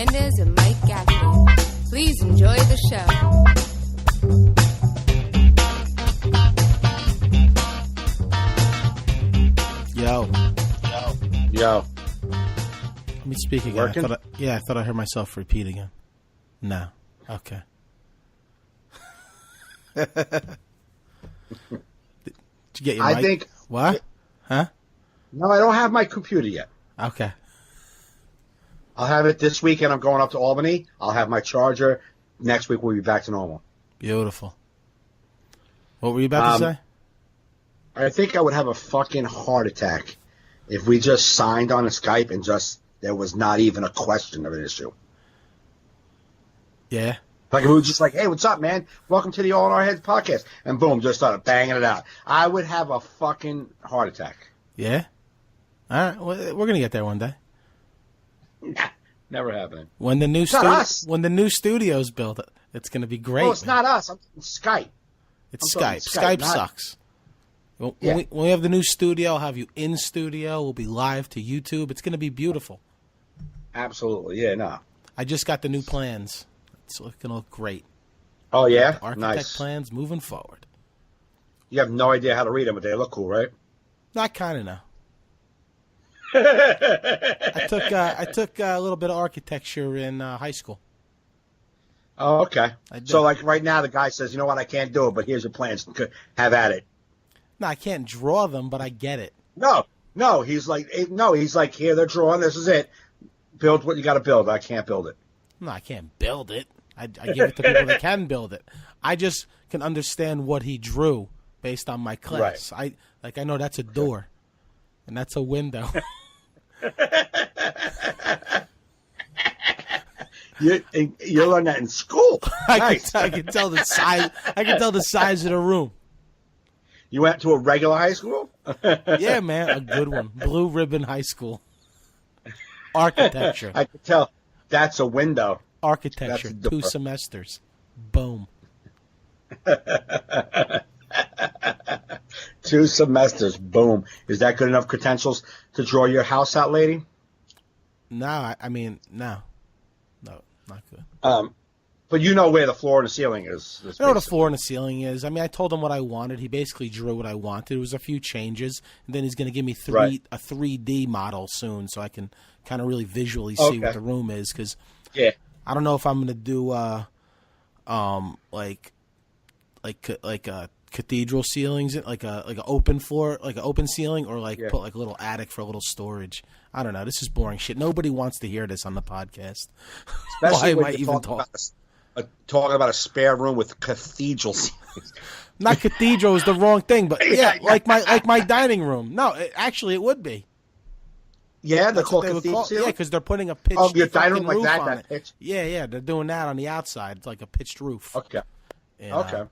Hernandez and Mike Gaffney. Please enjoy the show. Yo. Let me speak again. Working? I thought I heard myself repeat again. No. Okay. Did you get your mic? think... What? Huh? No, I don't have my computer yet. Okay. I'll have it this weekend. I'm going up to Albany. I'll have my charger. Next week, we'll be back to normal. Beautiful. What were you about to say? I think I would have a fucking heart attack if we just signed on a Skype and just there was not even a question of an issue. Yeah. Like if we were just like, hey, what's up, man? Welcome to the All in Our Heads podcast. And boom, just started banging it out. I would have a fucking heart attack. Yeah? All right. Well, we're going to get there one day. Nah, never happening. When the new studio's built, it's going to be great. Well, it's not us. I'm Skype. It's I'm Skype. Skype Skype not... sucks. When, Yeah. when we have the new studio, I'll have you in studio. We'll be live to YouTube. It's going to be beautiful. Absolutely. Yeah, no. I just got the new plans. It's going to look great. Oh, yeah? The architect Nice. plans moving forward. You have no idea how to read them, but they look cool, right? I kind of know. I took a little bit of architecture in high school. Oh, okay. I did. So, like, right now, the guy says, you know what, I can't do it, but here's your plans. Have at it. No, I can't draw them, but I get it. No, he's like, here, they're drawing, this is it. Build what you got to build. I can't build it. No, I can't build it. I give it to people that can build it. I just can understand what he drew based on my class. Right. I know that's a door, and that's a window. You learn that in school. Nice. I can tell the size. I can tell the size of the room. You went to a regular high school? Yeah, man, a good one. Blue Ribbon High School. Architecture. I could tell. That's a window. Architecture. That's 2 semesters. Boom. 2 semesters. Boom. Is that good enough credentials to draw your house out, lady? No, no, not good. But you know where the floor and the ceiling is. I know what the floor and the ceiling is. I mean, I told him what I wanted. He basically drew what I wanted. It was a few changes, and then he's going to give me a 3D model soon, so I can kind of really visually see what the room is. Because I don't know if I'm going to do cathedral ceilings, like a open floor, like an open ceiling, or put like a little attic for a little storage. I don't know. This is boring shit. Nobody wants to hear this on the podcast. Especially Why when am I you're even talking about a spare room with cathedral ceilings. Not cathedral is the wrong thing, but like my dining room. No, actually, it would be. Yeah, they're called They would cathedral ceilings? yeah, because they're putting a pitched your dining room like roof that, on that it. pitch? Yeah, they're doing that on the outside. It's like a pitched roof. Okay. And, okay.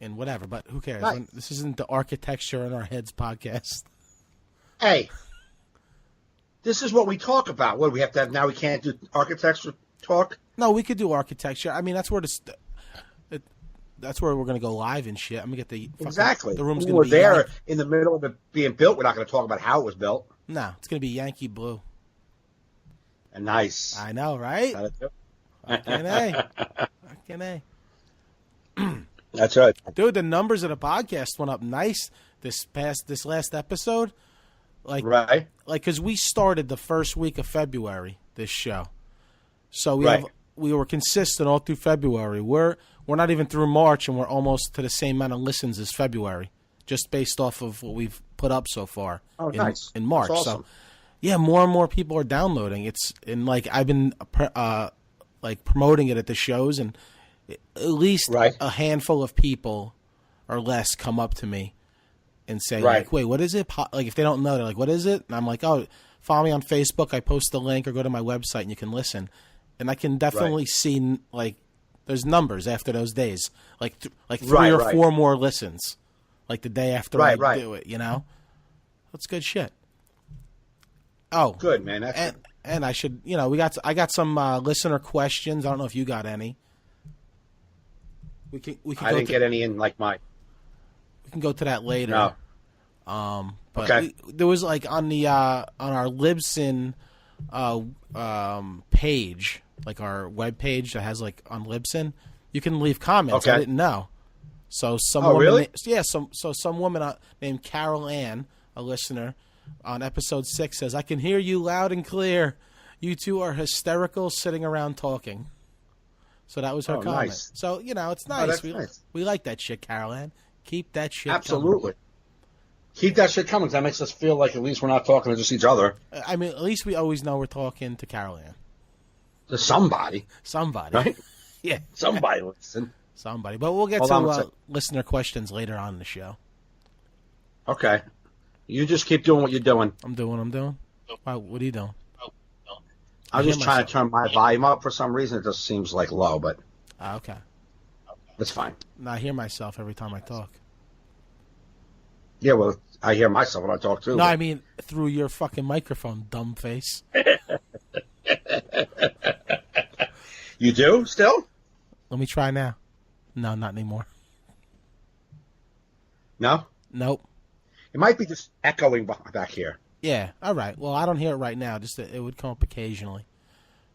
And whatever, but who cares? Nice. This isn't the Architecture in Our Heads podcast. Hey, this is what we talk about. What, we have to have now? We can't do architecture talk? No, we could do architecture. I mean, that's where that's where we're going to go live and shit. I'm going to get Exactly. The room's when going to we're be there in the middle of it being built. We're not going to talk about how it was built. No, it's going to be Yankee Blue. Nice. I know, right? Fucking A. Fucking A. That's right. Dude, the numbers of the podcast went up nice this last episode. Right. Because we started the first week of February, this show. So we were consistent all through February. We're not even through March, and we're almost to the same amount of listens as February, just based off of what we've put up so far nice. in March. That's awesome. So, yeah, more and more people are downloading. I've been promoting it at the shows, and at least a handful of people or less come up to me and say, wait, what is it? Like, if they don't know, they're like, what is it? And I'm like, oh, follow me on Facebook. I post the link, or go to my website and you can listen. And I can definitely see, there's numbers after those days. Like 3 or 4 more listens, like the day after I do it, you know? That's good shit. Oh. Good, man. And I should, I got some listener questions. I don't know if you got any. We can I didn't get any in like mine. We can go to that later. No. But there was on our Libsyn page, like our web page that has like on Libsyn, you can leave comments. Okay. I didn't know. So some Oh, woman, really? yeah. Some woman named Carol Ann, a listener, on episode 6 says, "I can hear you loud and clear. You two are hysterical sitting around talking." So that was her comment. Nice. So it's nice. that's nice. We like that shit, Carol Ann. Keep that shit Absolutely. Keep that shit coming. 'Cause that makes us feel like at least we're not talking to just each other. coming. I mean, at least we always know we're talking to Carol Ann. To somebody. Somebody. Right? Yeah. Somebody listen. Somebody. But we'll get Hold on a to listener questions later on in the show. Okay. You just keep doing what you're doing. I'm doing. Wow, what are you doing? I'm hear just trying to turn my volume up for some reason. It just seems like low, but Okay. that's fine. No, I hear myself every time I talk. Yeah, well, I hear myself when I talk too. No, I mean through your fucking microphone, dumb face. You do still? Let me try now. No, not anymore. No? Nope. It might be just echoing back here. Yeah. All right. Well, I don't hear it right now. Just that it would come up occasionally.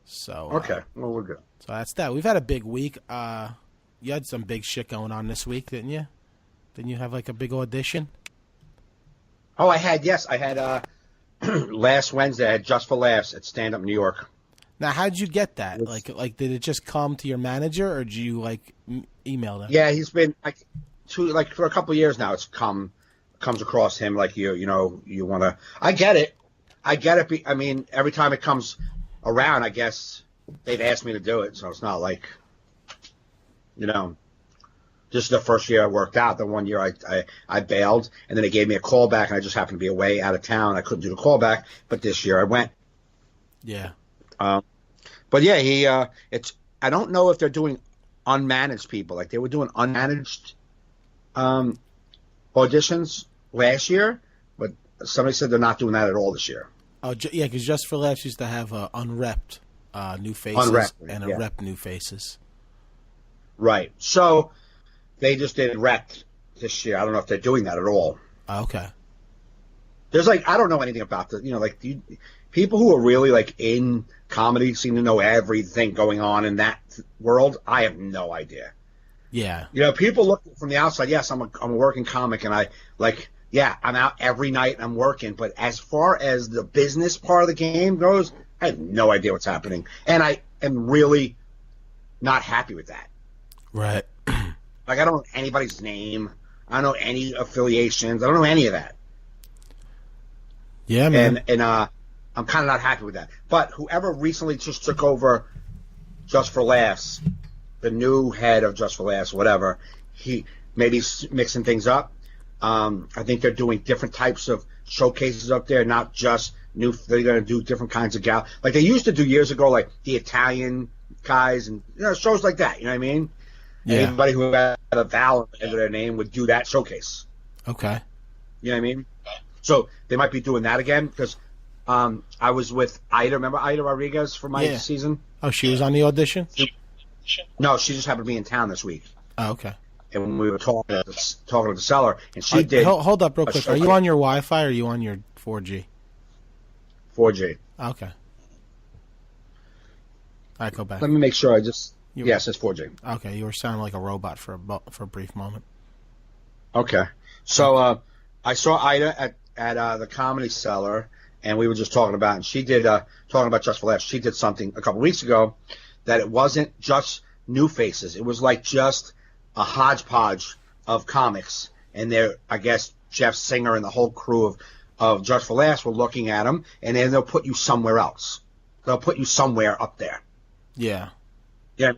So Okay. Well, we're good. So that's that. We've had a big week. You had some big shit going on this week, didn't you? Didn't you have like a big audition? Oh, I had last Wednesday I had Just for Laughs at Stand Up New York. Now, how did you get that? Like, did it just come to your manager, or did you email them? Yeah, he's been for a couple of years now. It's comes across him like you want to. I get it. I mean, every time it comes around, I guess they've asked me to do it, so it's not like, just the first year I worked out. The one year I bailed, and then they gave me a call back, and I just happened to be away out of town. I couldn't do the call back, but this year I went. Yeah. But yeah, I don't know if they're doing unmanaged people. Like they were doing unmanaged auditions last year, but somebody said they're not doing that at all this year. Oh, yeah, because Just for Laughs used to have unrepped new faces and rep new faces. Right. So they just did rep this year. I don't know if they're doing that at all. Okay. There's I don't know anything about the, people who are really in comedy seem to know everything going on in that world. I have no idea. Yeah. People look from the outside. Yes, I'm a working comic, and I'm out every night and I'm working. But as far as the business part of the game goes, I have no idea what's happening, and I am really not happy with that. Right. I don't know anybody's name. I don't know any affiliations. I don't know any of that. Yeah, man. And I'm kind of not happy with that. But whoever recently just took over Just for Laughs, the new head of Just for Laughs, whatever, he maybe mixing things up. I think they're doing different types of showcases up there, not just new. They're going to do different kinds of gal, like they used to do years ago, like the Italian guys and shows like that. You know what I mean? Yeah. Anybody who had a vowel at the end of their name would do that showcase. Okay. You know what I mean? So they might be doing that again because I was with Ida. Remember Ida Rodriguez for my season? Oh, she was on the audition? No, she just happened to be in town this week. Oh, okay. And when we were talking to the seller, and she did. Hold up real quick. Are you on your Wi-Fi or are you on your 4G? 4G. Okay. All right, go back. Let me make sure. Yes, it's 4G. Okay, you were sounding like a robot for a brief moment. Okay. So I saw Ida at the Comedy Cellar, and we were just talking about, and she did talking about Just for Laughs. She did something a couple weeks ago that it wasn't just new faces. It was like just a hodgepodge of comics, and I guess Jeff Singer and the whole crew of Just for Laughs were looking at them, and then they'll put you somewhere else. They'll put you somewhere up there. Yeah. Yeah.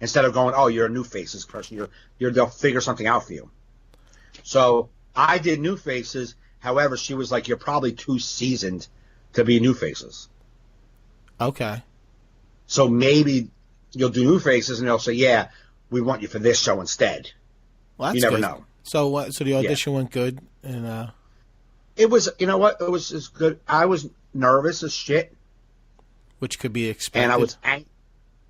Instead of going, oh, you're a new faces person, they'll figure something out for you. So I did new faces. However, she was like, you're probably too seasoned to be new faces. Okay. So maybe you'll do new faces, and they'll say, yeah, we want you for this show instead. Well, that's you never good. know. So what? So the audition went good, and it was. You know what? It was as good. I was nervous as shit, which could be expected.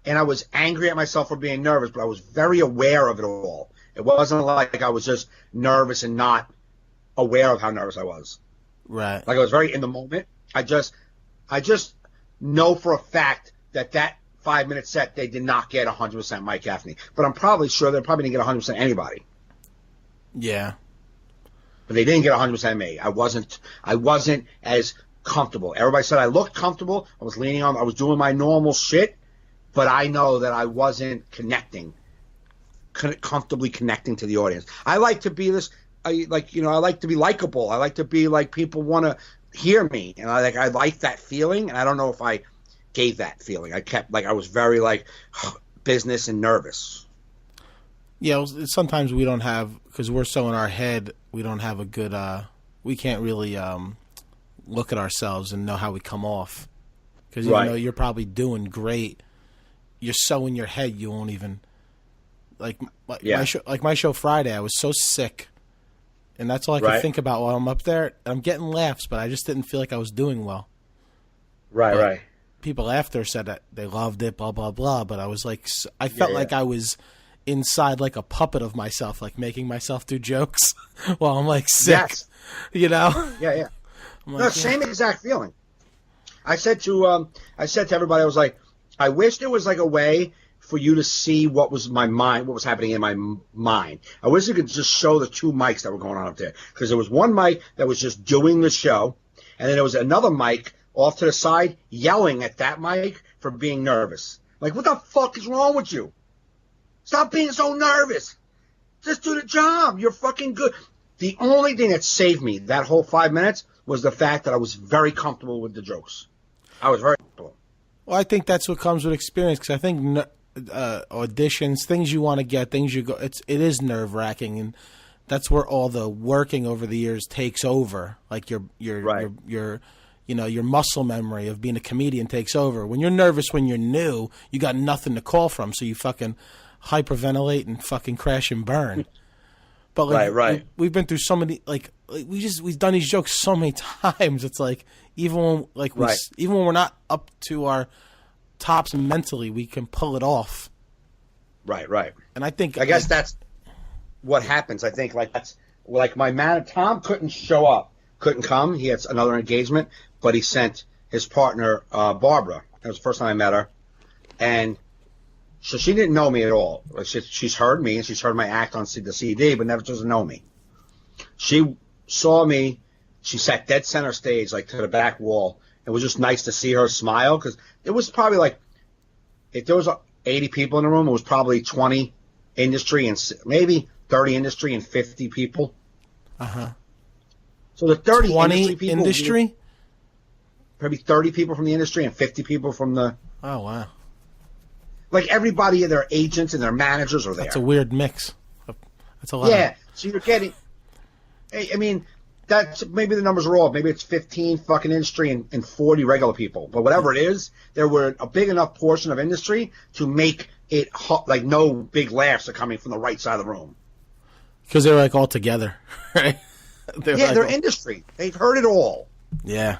And I was angry at myself for being nervous, but I was very aware of it all. It wasn't like I was just nervous and not aware of how nervous I was. Right. Like I was very in the moment. I just know for a fact that 5-minute set they did not get 100% Mike Gaffney, but I'm probably sure they probably didn't get 100% anybody. Yeah. But they didn't get 100% me. I wasn't as comfortable. Everybody said I looked comfortable. I was leaning on. I was doing my normal shit, but I know that I wasn't comfortably connecting to the audience. I like to be this. I like to be likable. I like to be like people want to hear me, and I like that feeling. And I don't know if I gave that feeling. I was very business and nervous. Yeah, sometimes we don't have, because we're so in our head, we don't have a good, we can't really look at ourselves and know how we come off. Because even though you're probably doing great, you're so in your head you won't even, my show Friday, I was so sick. And that's all I could think about while I'm up there. I'm getting laughs, but I just didn't feel like I was doing well. Right. People after said that they loved it, blah, blah, blah. But I was like, I felt like I was inside like a puppet of myself, like making myself do jokes while I'm like sick. Yes. You know? Yeah. Like, same exact feeling. I said to everybody, I was like, I wish there was like a way for you to see what was happening in my mind. I wish you could just show the two mics that were going on up there. Because there was one mic that was just doing the show, and then there was another mic off to the side yelling at that mic for being nervous. Like, what the fuck is wrong with you? Stop being so nervous. Just do the job. You're fucking good. The only thing that saved me that whole 5 minutes was the fact that I was very comfortable with the jokes. I was very comfortable. Well, I think that's what comes with experience, because I think auditions, things you want to get, things you go, it is nerve-wracking, and that's where all the working over the years takes over. Like your your muscle memory of being a comedian takes over. When you're nervous, when you're new, you got nothing to call from, so you fucking hyperventilate and fucking crash and burn. But like, we've been through so many, we've done these jokes so many times. It's like even when we're not up to our tops mentally, we can pull it off. Right. And I guess that's what happens. I think that's my man Tom couldn't come. He had another engagement, but he sent his partner Barbara. That was the first time I met her, and so she didn't know me at all. She's heard me and she's heard my act on the CD, but never doesn't know me. She saw me. She sat dead center stage, like to the back wall. It was just nice to see her smile, because it was probably like, if there was 80 people in the room, it was probably 20 industry and maybe 30 industry and 50 people. So the 30 industry people, industry? Maybe 30 people from the industry and 50 people from the... Oh, wow. Like everybody, their agents and their managers are there. That's a weird mix. That's a lot. Yeah, so you're getting... I mean, that's maybe the numbers are off. Maybe it's 15 fucking industry and 40 regular people. But whatever it is, there were a big enough portion of industry to make it like no big laughs are coming from the right side of the room. Because they're like all together, right? They're industry. They've heard it all. Yeah.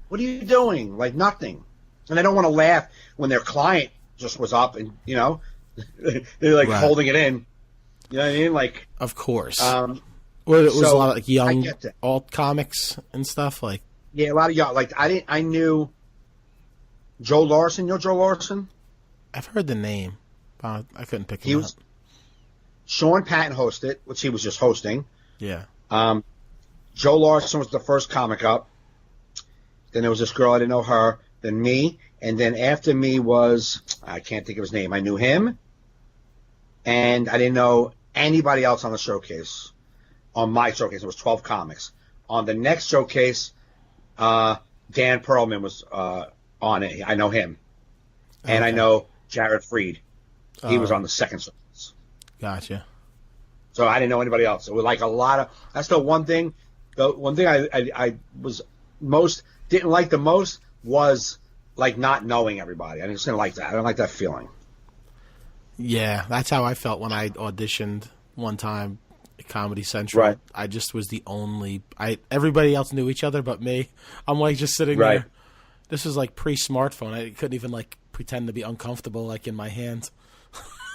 What are you doing? Like nothing. And they don't want to laugh when their client just was up and, they're like holding it in. You know what I mean? Like, of course. Well, it was a lot of like young alt comics and stuff. Like, yeah, a lot of young. Like, I knew Joe Larson. You know Joe Larson? I've heard the name, but I couldn't pick him up. Sean Patton hosted, which he was just hosting. Yeah. Joe Larson was the first comic up. Then there was this girl, I didn't know her. Then me. And then after me was, I can't think of his name. I knew him. And I didn't know anybody else on the showcase. On my showcase, it was 12 comics. On the next showcase, Dan Perlman was on it. I know him. And I know Jared Freed. He was on the second showcase. Gotcha. So I didn't know anybody else. It was like a lot of... That's the one thing... The one thing I was didn't like the most was like not knowing everybody. I just didn't like that. I don't like that feeling. Yeah, that's how I felt when I auditioned one time at Comedy Central. Right. I just was the only... everybody else knew each other but me. I'm like just sitting there. This was like pre-smartphone. I couldn't even like pretend to be uncomfortable like in my hands.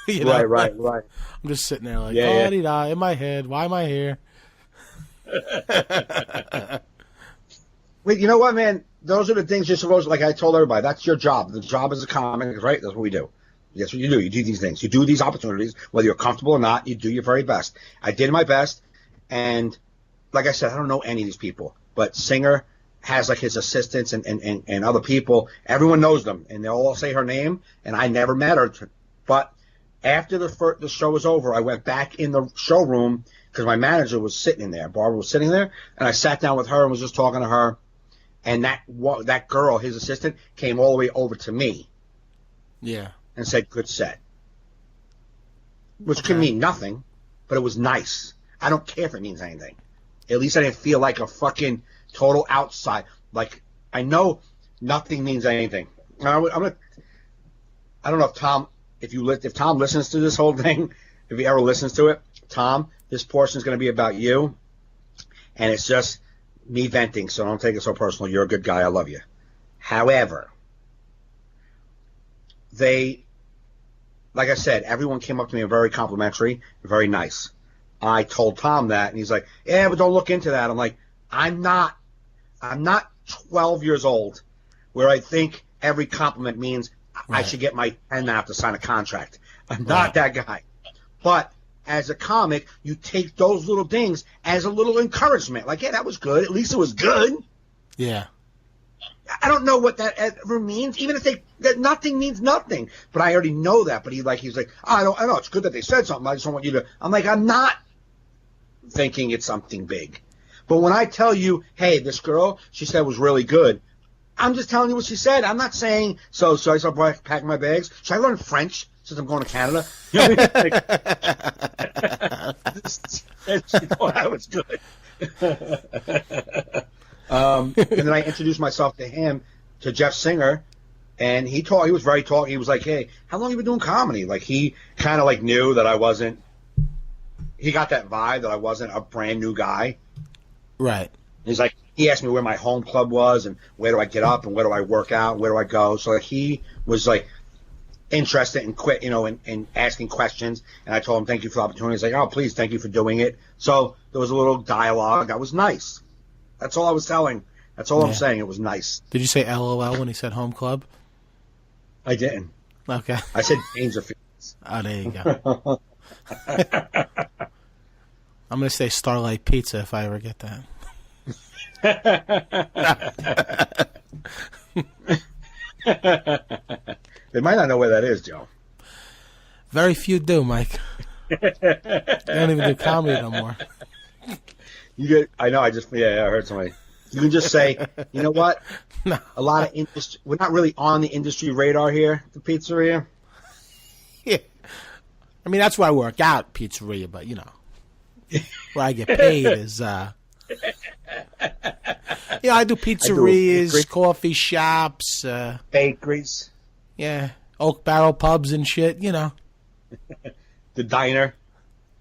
Right. I'm just sitting there like, in my head. Why am I here? Wait, you know what, man? those are the things you're supposed to, like I told everybody, that's your job. The job is a comic, right? That's what we do. That's what you do. You do these things. You do these opportunities, whether you're comfortable or not, you do your very best. I did my best, and like I said, I don't know any of these people, but Singer has like his assistants and other people. Everyone knows them, and they'll all say her name, and I never met her. But after the show was over, I went back in the showroom because my manager was sitting in there. Barbara was sitting there, and I sat down with her and was just talking to her. And that girl, his assistant, came all the way over to me. Yeah. And said, good set. Which could mean nothing, but it was nice. I don't care if it means anything. At least I didn't feel like a fucking total outside. Like, I know nothing means anything. I don't know if Tom listens to this whole thing, if he ever listens to it, Tom, this portion is going to be about you. And it's just me venting, so don't take it so personal. You're a good guy. I love you. However, like I said, everyone came up to me very complimentary, very nice. I told Tom that, and he's like, yeah, but don't look into that. I'm like, I'm not 12 years old where I think every compliment means I should get my pen now to sign a contract. I'm not that guy. But as a comic, you take those little things as a little encouragement. Like, yeah, that was good. At least it was good. Yeah. I don't know what that ever means, even if that nothing means nothing. But I already know that. But he's like, I know it's good that they said something. I just don't want you to. I'm like, I'm not thinking it's something big. But when I tell you, hey, this girl, she said was really good, I'm just telling you what she said. I'm not saying, so I start packing my bags. Should I learn French since I'm going to Canada? You know what I mean? She thought I was good. And then I introduced myself to him, to Jeff Singer, and he was very talky. He was like, hey, how long have you been doing comedy? Like, he kind of like knew that I wasn't, he got that vibe that I wasn't a brand new guy. Right. He's like, he asked me where my home club was and where do I get up and where do I work out, where do I go. So he was like interested in asking questions. And I told him, thank you for the opportunity. He's like, oh, please, thank you for doing it. So there was a little dialogue. That was nice. That's all I was telling. That's all I'm saying. It was nice. Did you say LOL when he said home club? I didn't. Okay. I said Dangerfield. Oh, there you go. I'm going to say Starlight Pizza if I ever get that. They might not know where that is, Joe. Very few do, Mike. They don't even do comedy no more. I know. I heard somebody. You can just say, you know what? No. A lot of industry. We're not really on the industry radar here at the pizzeria. Yeah. I mean, that's where I work out, pizzeria, but you know, where I get paid is, I do pizzerias, coffee shops, bakeries. Yeah, Oak Barrel pubs and shit. You know, the diner.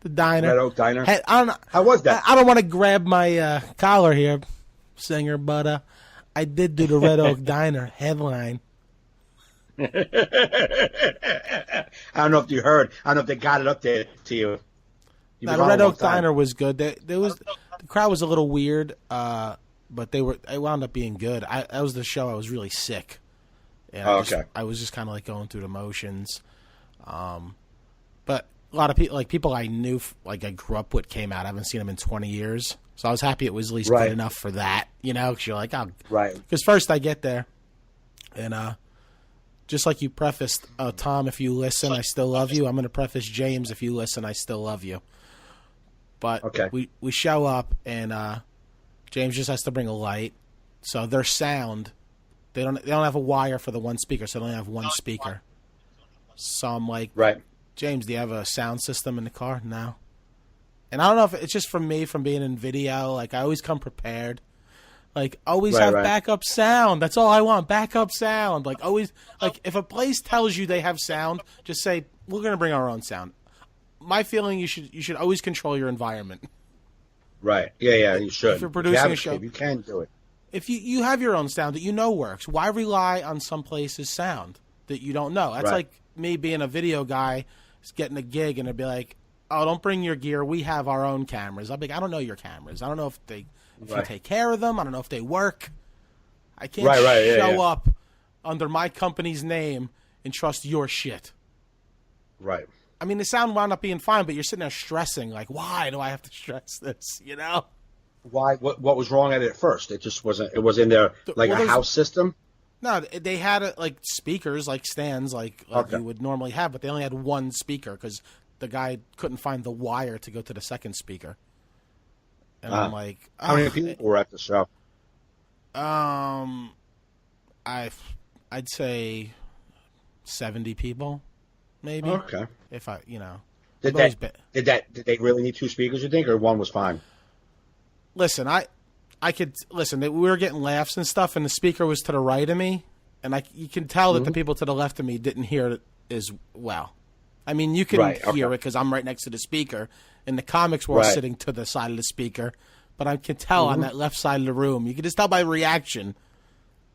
Red Oak Diner. Hey, how was that? I don't want to grab my collar here, Singer, but I did do the Red Oak Diner headline. I don't know if you heard. I don't know if they got it up there to you. The Red Oak Diner was good. The crowd was a little weird, but they wound up being good. That was the show. I was really sick. And I was just kind of like going through the motions. But a lot of people I knew, like I grew up with, came out. I haven't seen them in 20 years. So I was happy it was at least good enough for that, because you're like, oh. Right. Because first I get there, and just like you prefaced, Tom, if you listen, I still love you. I'm going to preface James, if you listen, I still love you. But we show up, and James just has to bring a light. So their sound, they don't have a wire for the one speaker, so they only have one speaker. So I'm like, James, do you have a sound system in the car? No. And I don't know if it's just from me, from being in video. Like, I always come prepared. Like, always have backup sound. That's all I want, backup sound. Like, always, like, if a place tells you they have sound, just say, we're going to bring our own sound. My feeling, you should always control your environment. Right. Yeah, you should. If you're producing a show. If you can do it. If you have your own sound that you know works, why rely on some place's sound that you don't know? That's like me being a video guy, getting a gig, and it'd be like, oh, don't bring your gear. We have our own cameras. I'll be like, I don't know your cameras. I don't know if you take care of them. I don't know if they work. I can't show up under my company's name and trust your shit. Right. I mean, the sound wound up being fine, but you're sitting there stressing, like, why do I have to stress this? You know? Why? What was wrong at it at first? It just wasn't. It was in there like a house system. No, they had like speakers, like stands, like you would normally have, but they only had one speaker because the guy couldn't find the wire to go to the second speaker. And I'm like, how many people were at the show? I'd say 70 people, maybe. Okay. If I, you know, did they really need two speakers? You think, or one was fine? Listen, I could listen. We were getting laughs and stuff, and the speaker was to the right of me, and you can tell that the people to the left of me didn't hear it as well. I mean, you can hear it because I'm right next to the speaker, and the comics were all sitting to the side of the speaker. But I can tell on that left side of the room. You can just tell by reaction,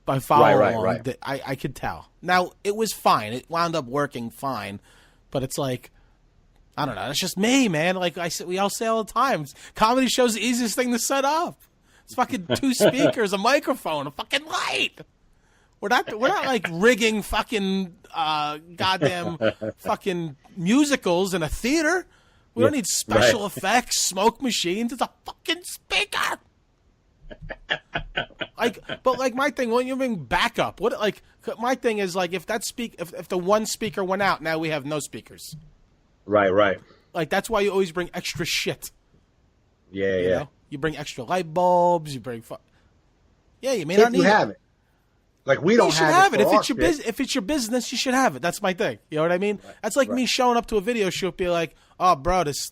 by following along. That I could tell. Now, it was fine. It wound up working fine. But it's like, I don't know. That's just me, man. Like we all say all the time. Comedy show's the easiest thing to set up. It's fucking two speakers, a microphone, a fucking light. We're not like rigging fucking goddamn fucking musicals in a theater. We don't need special effects, smoke machines. It's a fucking speaker. But my thing, when you bring backup, my thing is like if the one speaker went out, now we have no speakers. Right. Like that's why you always bring extra shit. Yeah, you know? You bring extra light bulbs. You bring you may not need you have it. Like we don't have it. If it's your business, you should have it. That's my thing. You know what I mean? Right. That's like me showing up to a video shoot, be like, "Oh, bro, this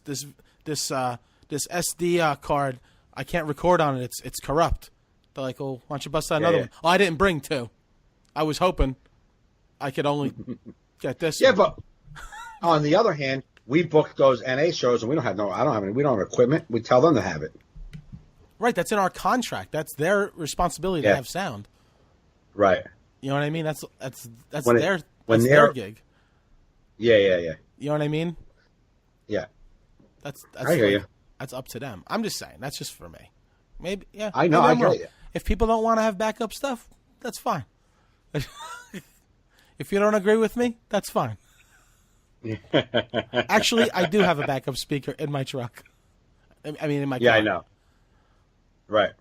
SD card, I can't record on it. It's corrupt." They're like, "Oh, why don't you bust out another one?" Oh, I didn't bring two. I was hoping I could only get this. Yeah, but on the other hand, we book those NA shows, and we don't have equipment. We tell them to have it. Right, that's in our contract. That's their responsibility to have sound. Right. You know what I mean? That's their gig. Yeah. You know what I mean? Yeah. That's I hear you. That's up to them. I'm just saying. That's just for me. Maybe, yeah. I know. I get you. If people don't want to have backup stuff, that's fine. If you don't agree with me, that's fine. Actually, I do have a backup speaker in my truck. I mean, in my car. Yeah, I know. Right.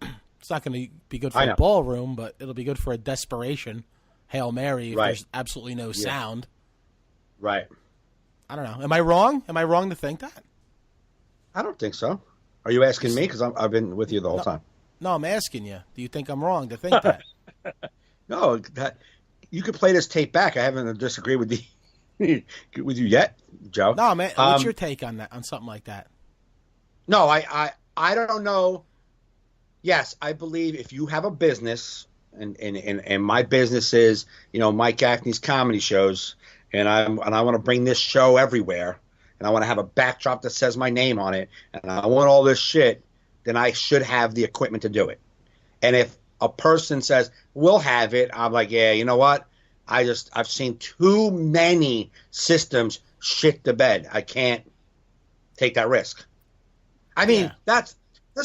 It's not going to be good for a ballroom, but it'll be good for a desperation Hail Mary if there's absolutely no sound. Right. I don't know. Am I wrong? Am I wrong to think that? I don't think so. Are you asking me? Because I've been with you the whole time. No, I'm asking you. Do you think I'm wrong to think that? No, you could play this tape back. I haven't disagreed with with you yet, Joe. No, man. What's your take on that? On something like that? No, I don't know. Yes, I believe if you have a business, and my business is, Mike Gaffney's comedy shows, and I want to bring this show everywhere, and I want to have a backdrop that says my name on it, and I want all this shit, then I should have the equipment to do it. And if a person says, we'll have it, I'm like, yeah, you know what? I've seen too many systems shit the bed. I can't take that risk. I mean, this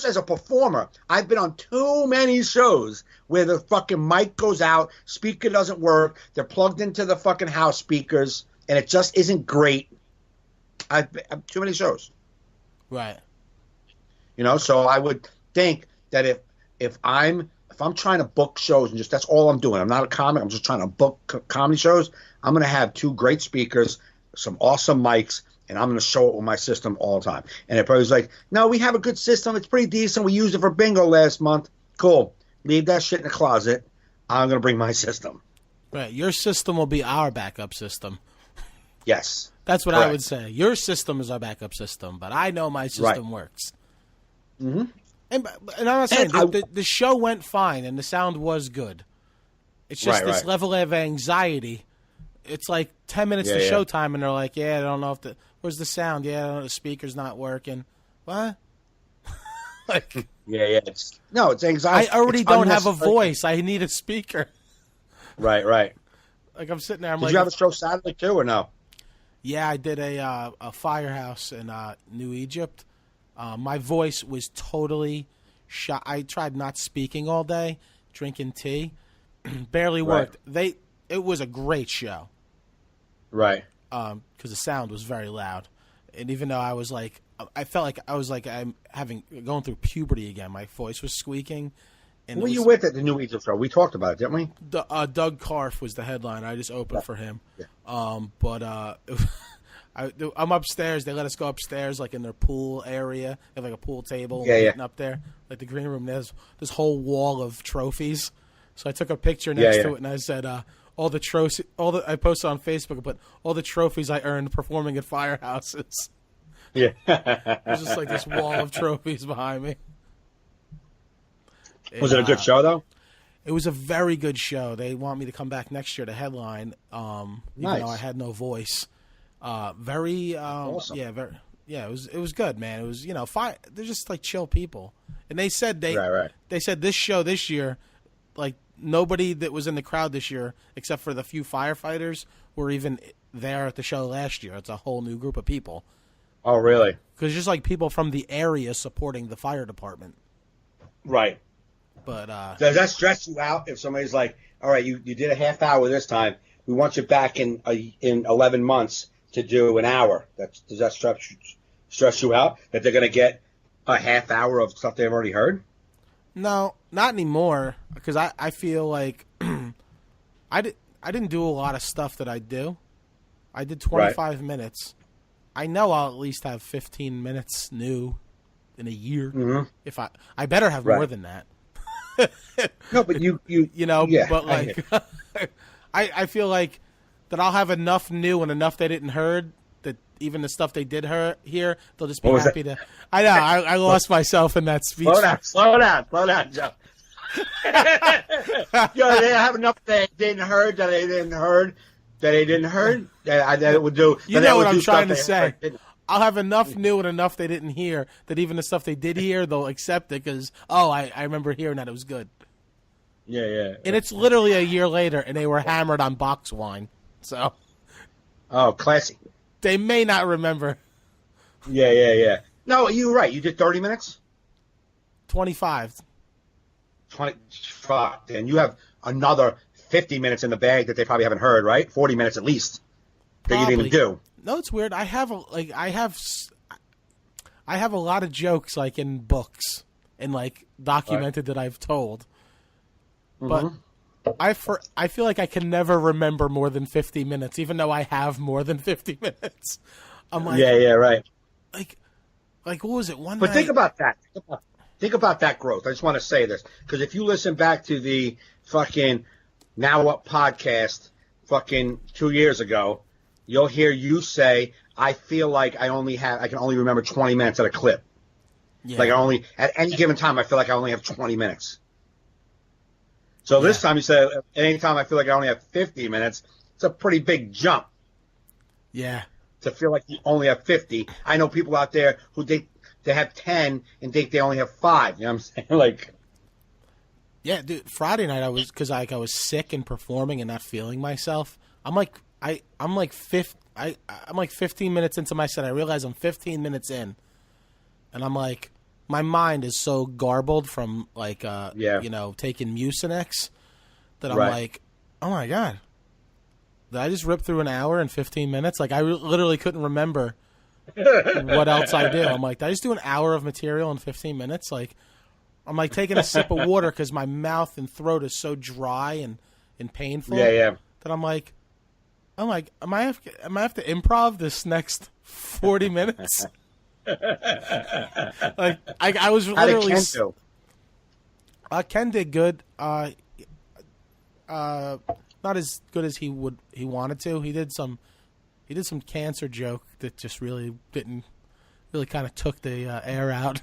as a performer, I've been on too many shows where the fucking mic goes out, speaker doesn't work, they're plugged into the fucking house speakers, and it just isn't great. I've too many shows. Right. So I would think that if I'm trying to book shows and just that's all I'm doing, I'm not a comic, I'm just trying to book comedy shows, I'm going to have two great speakers, some awesome mics, and I'm going to show it with my system all the time. And if I was like, no, we have a good system. It's pretty decent. We used it for bingo last month. Cool. Leave that shit in the closet. I'm going to bring my system. Right. Your system will be our backup system. Yes. That's what I would say. Your system is our backup system, but I know my system works. Mm-hmm. And I'm not saying the show went fine and the sound was good. It's just this level of anxiety. It's like 10 minutes to showtime, and they're like, yeah, I don't know if where's the sound? Yeah, I don't know, the speaker's not working. What? It's anxiety. I already don't have a voice. I need a speaker. Right. Like I'm sitting there. Did you have a show Saturday too, or no? Yeah, I did a firehouse in New Egypt. My voice was totally shot. I tried not speaking all day, drinking tea, barely worked. It was a great show. Right. Because the sound was very loud. And even though I was like, I felt like I was like going through puberty again. My voice was squeaking. And who were you with at the New Weasel show? We talked about it, didn't we? Doug Karff was the headline. I just opened for him. Yeah. I'm upstairs. They let us go upstairs, like in their pool area. They have like a pool table up there, like the green room. There's this whole wall of trophies. So I took a picture next to it, and I said, "All the trophies." I posted on Facebook, but all the trophies I earned performing at firehouses. Yeah, there's just like this wall of trophies behind me. Was it a good show though? It was a very good show. They want me to come back next year to headline, even though I had no voice. Very, awesome. It was good, man. It was, they're just like chill people. And they said they said this show this year, like nobody that was in the crowd this year, except for the few firefighters, were even there at the show last year. It's a whole new group of people. Oh, really? Because just like people from the area supporting the fire department. Right. But does that stress you out if somebody's like, all right, you did a half hour this time. We want you back in 11 months to do an hour. Does that stress you out that they're going to get a half hour of stuff they've already heard? No, not anymore. Because I feel like I didn't do a lot of stuff that I do. I did 25 minutes. I know I'll at least have 15 minutes new in a year. Mm-hmm. If I better have more than that. No, but but like I feel like that I'll have enough new and enough they didn't heard that even the stuff they did hear, they'll just be happy to. I know I lost myself in that speech. Slow down, Joe. They have enough they didn't heard that they didn't heard that they didn't heard that it would do. You know what I'm trying to say. I'll have enough new and enough they didn't hear that even the stuff they did hear, they'll accept it because, I remember hearing that it was good. Yeah. And it's literally a year later, and they were hammered on box wine. So. Oh, classy. They may not remember. Yeah. No, you're right. You did 30 minutes? 25. 25. And you have another 50 minutes in the bag that they probably haven't heard, right? 40 minutes at least that you didn't do. No, it's weird. I have a lot of jokes like in books and like documented that I've told, but I feel like I can never remember more than 50 minutes, even though I have more than 50 minutes. I'm like, right. Like what was it? But think about that. Think about that growth. I just want to say this because if you listen back to the fucking Now What podcast fucking 2 years ago. You'll hear you say, I feel like I can only remember 20 minutes at a clip. Yeah. Like at any given time, I feel like I only have 20 minutes. So this time you said, at any time I feel like I only have 50 minutes, it's a pretty big jump. Yeah. To feel like you only have 50. I know people out there who they have 10 and think they only have 5. You know what I'm saying? Yeah, dude, Friday night I was sick and performing and not feeling myself. I'm like 15 minutes into my set. I realize I'm 15 minutes in, and I'm like, my mind is so garbled from taking Mucinex that I'm like, oh my god, did I just rip through an hour in 15 minutes? Like I literally couldn't remember what else I did. I'm like, did I just do an hour of material in 15 minutes? Like, I'm like taking a sip of water because my mouth and throat is so dry and painful. Yeah. That I'm like. I'm like, am I have to improv this next 40 minutes? Like, I was literally. How did Ken do? Ken did good. Not as good as he wanted to. He did some cancer joke that just really kind of took the air out.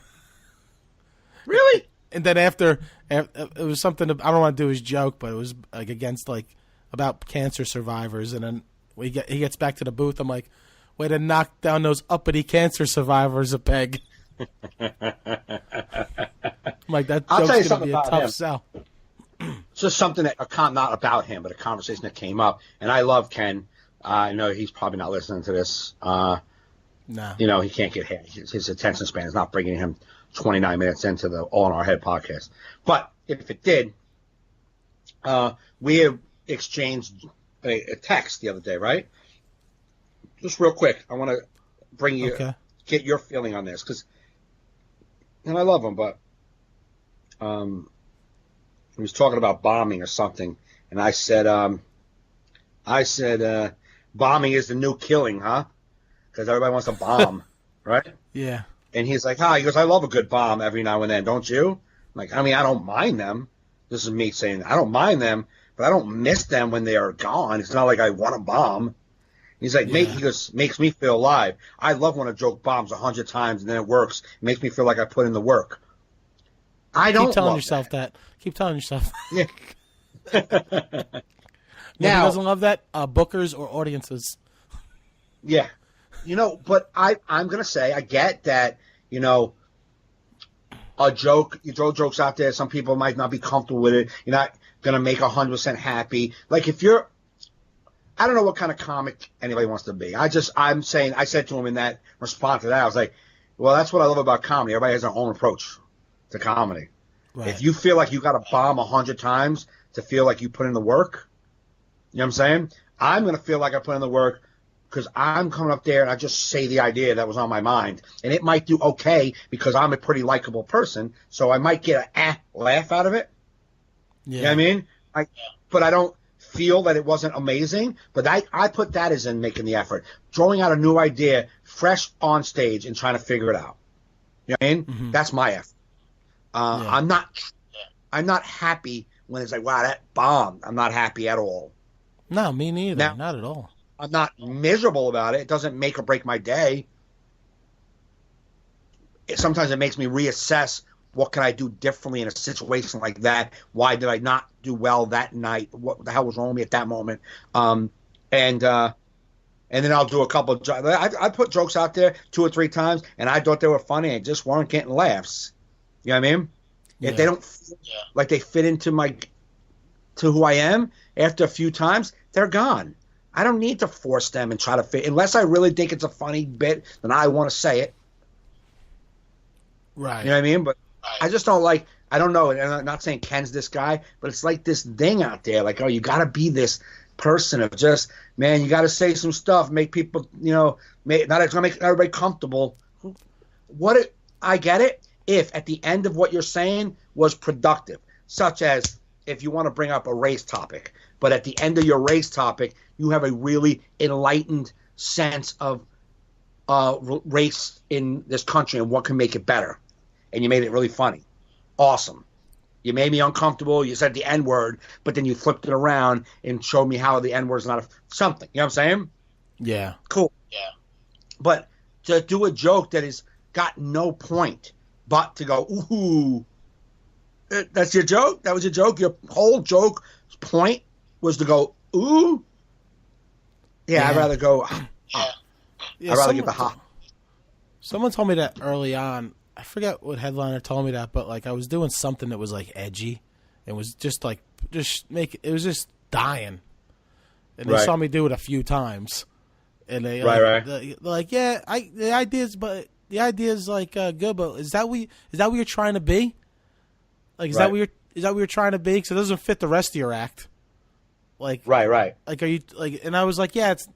Really? And then after it was something. I don't want to do his joke, but it was like against like. About cancer survivors, and then he gets back to the booth. I'm like, way to knock down those uppity cancer survivors a peg. I'm like, that joke's going to be a tough sell. It's just something not about him, but a conversation that came up. And I love Ken. I know he's probably not listening to this. No. He can't get his attention span is not bringing him 29 minutes into the All in Our Head podcast. But if it did, we have exchanged a text the other day, right? Just real quick, I want to bring you get your feeling on this and I love him, but he was talking about bombing or something, and I said, bombing is the new killing, huh? Because everybody wants to bomb, right? Yeah. And he's like, he goes, I love a good bomb every now and then, don't you? I'm like, I mean, I don't mind them. This is me saying, I don't mind them, but I don't miss them when they are gone. It's not like I want to bomb. He's like, he goes, makes me feel alive. I love when a joke bombs 100 times and then it works. It makes me feel like I put in the work. I don't keep telling yourself that. Keep telling yourself. Yeah. Now, who doesn't love that? Bookers or audiences. Yeah. But I'm going to say, I get that, a joke, you throw jokes out there, some people might not be comfortable with it. You're not going to make 100% happy. Like I don't know what kind of comic anybody wants to be. I said to him in that response to that, I was like, well, that's what I love about comedy. Everybody has their own approach to comedy. Right. If you feel like you got to bomb 100 times to feel like you put in the work, you know what I'm saying? I'm going to feel like I put in the work because I'm coming up there and I just say the idea that was on my mind. And it might do okay because I'm a pretty likable person, so I might get a laugh out of it. Yeah. You know what I mean? But I don't feel that it wasn't amazing, but I put that as in making the effort. Throwing out a new idea, fresh on stage, and trying to figure it out. You know what I mean? Mm-hmm. That's my effort. I'm not happy when it's like, wow, that bombed. I'm not happy at all. No, me neither. Now, not at all. I'm not miserable about it. It doesn't make or break my day. Sometimes it makes me reassess what can I do differently in a situation like that. Why did I not do well that night? What the hell was wrong with me at that moment? And then I'll do a couple of jokes. I put jokes out there 2 or 3 times, and I thought they were funny and just weren't getting laughs. You know what I mean? Yeah. If they don't feel like they fit into to who I am, after a few times, they're gone. I don't need to force them and try to fit. Unless I really think it's a funny bit, then I want to say it. Right. You know what I mean? But I just don't like, I don't know, and I'm not saying Ken's this guy, but it's like this thing out there, like, oh, you got to be this person of just, man, you got to say some stuff, make people, not it's going to make everybody comfortable. I get it if at the end of what you're saying was productive, such as if you want to bring up a race topic, but at the end of your race topic, you have a really enlightened sense of race in this country and what can make it better. And you made it really funny. Awesome. You made me uncomfortable. You said the N-word, but then you flipped it around and showed me how the N-word is not something. You know what I'm saying? Yeah. Cool. Yeah. But to do a joke that has got no point but to go, ooh, that's your joke? That was your joke? Your whole joke point was to go, ooh? Yeah. I'd rather go, I'd rather get the ha. Someone told me that early on. I forget what headliner told me that, but like I was doing something that was like edgy. It was just like it was just dying, and they saw me do it a few times, and they they're like, yeah, the idea's like good, but is that what you're trying to be? Like is that what you're trying to be? Because it doesn't fit the rest of your act. Like right. Like are you like? And I was like, yeah, it's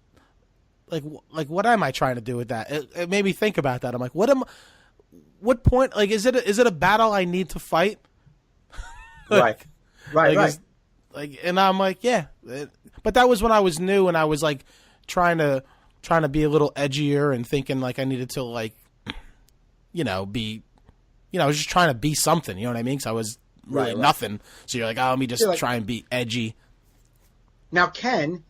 like what am I trying to do with that? It made me think about that. I'm like, what point? Like, is it a battle I need to fight? Right. And I'm like, yeah, but that was when I was new and I was like trying to be a little edgier and thinking like I needed to like, be, I was just trying to be something. You know what I mean? Because I was really nothing. So you're like, oh, let me just try and be edgy. Now, Ken,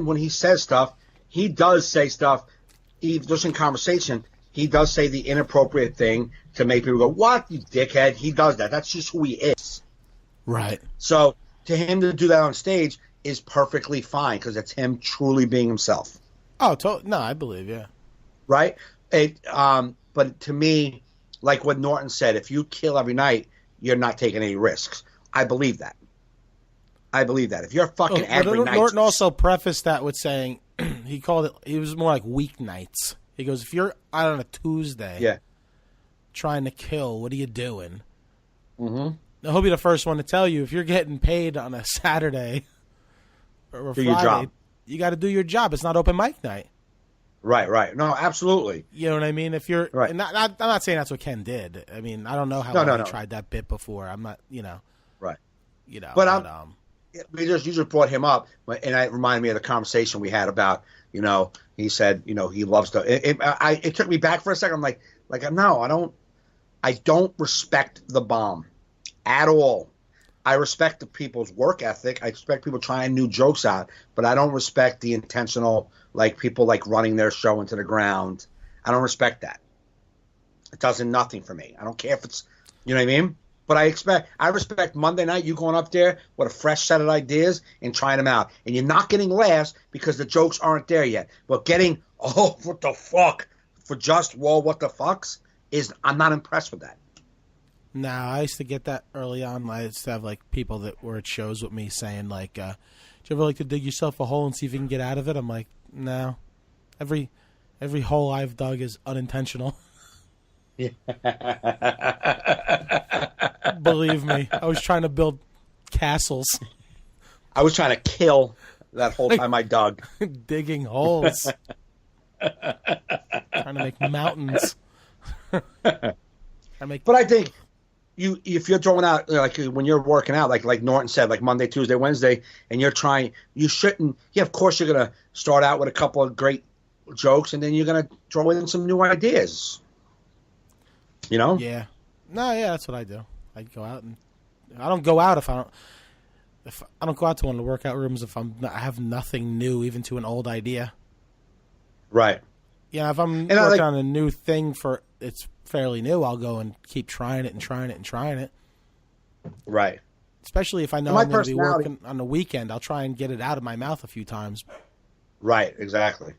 when he says stuff, he does say stuff, just in conversation. He does say the inappropriate thing to make people go, what, you dickhead? He does that. That's just who he is. Right. So to him to do that on stage is perfectly fine because it's him truly being himself. Oh, no, I believe, yeah. Right? But to me, like what Norton said, if you kill every night, you're not taking any risks. I believe that. If you're fucking every night. Norton also prefaced that with saying, he was more like weeknights. He goes, if you're out on a Tuesday trying to kill, what are you doing? Mm-hmm. he'll be the first one to tell you if you're getting paid on a Saturday or a Do your Friday, job. you got to do your job. It's not open mic night. Right. No, absolutely. You know what I mean? If you're Right. I'm not saying that's what Ken did. I mean, I don't know how No. he tried that bit before. I'm not, Right. But you just brought him up, and it reminded me of the conversation we had about, he said, he loves to. It took me back for a second. I'm like, no, I don't respect the bomb at all. I respect the people's work ethic. I respect people trying new jokes out, but I don't respect the intentional, like people like running their show into the ground. I don't respect that. It does nothing for me. I don't care if it's, you know what I mean? But I respect Monday night you going up there with a fresh set of ideas and trying them out. And you're not getting laughs because the jokes aren't there yet. But getting, what the fuck, for just, what the fucks, I'm not impressed with that. No, I used to get that early on. I used to have like people that were at shows with me saying like, "Do you ever like to dig yourself a hole and see if you can get out of it?" I'm like, no. Every hole I've dug is unintentional. Yeah. Believe me, I was trying to build castles. I was trying to kill that whole time I dug. Digging holes. Trying to make mountains. But I think if you're throwing out, like when you're working out, like Norton said, like Monday, Tuesday, Wednesday, and you're trying, you shouldn't. Yeah, of course you're gonna start out with a couple of great jokes, and then you're gonna throw in some new ideas. Yeah. No, yeah, that's what I do. I go out and I don't go out if I don't go out to one of the workout rooms if I have nothing new, even to an old idea. Right. Yeah, if I'm working on a new thing it's fairly new, I'll go and keep trying it and trying it and trying it. Right. Especially if I know I'm going to be working on the weekend, I'll try and get it out of my mouth a few times. Right, exactly.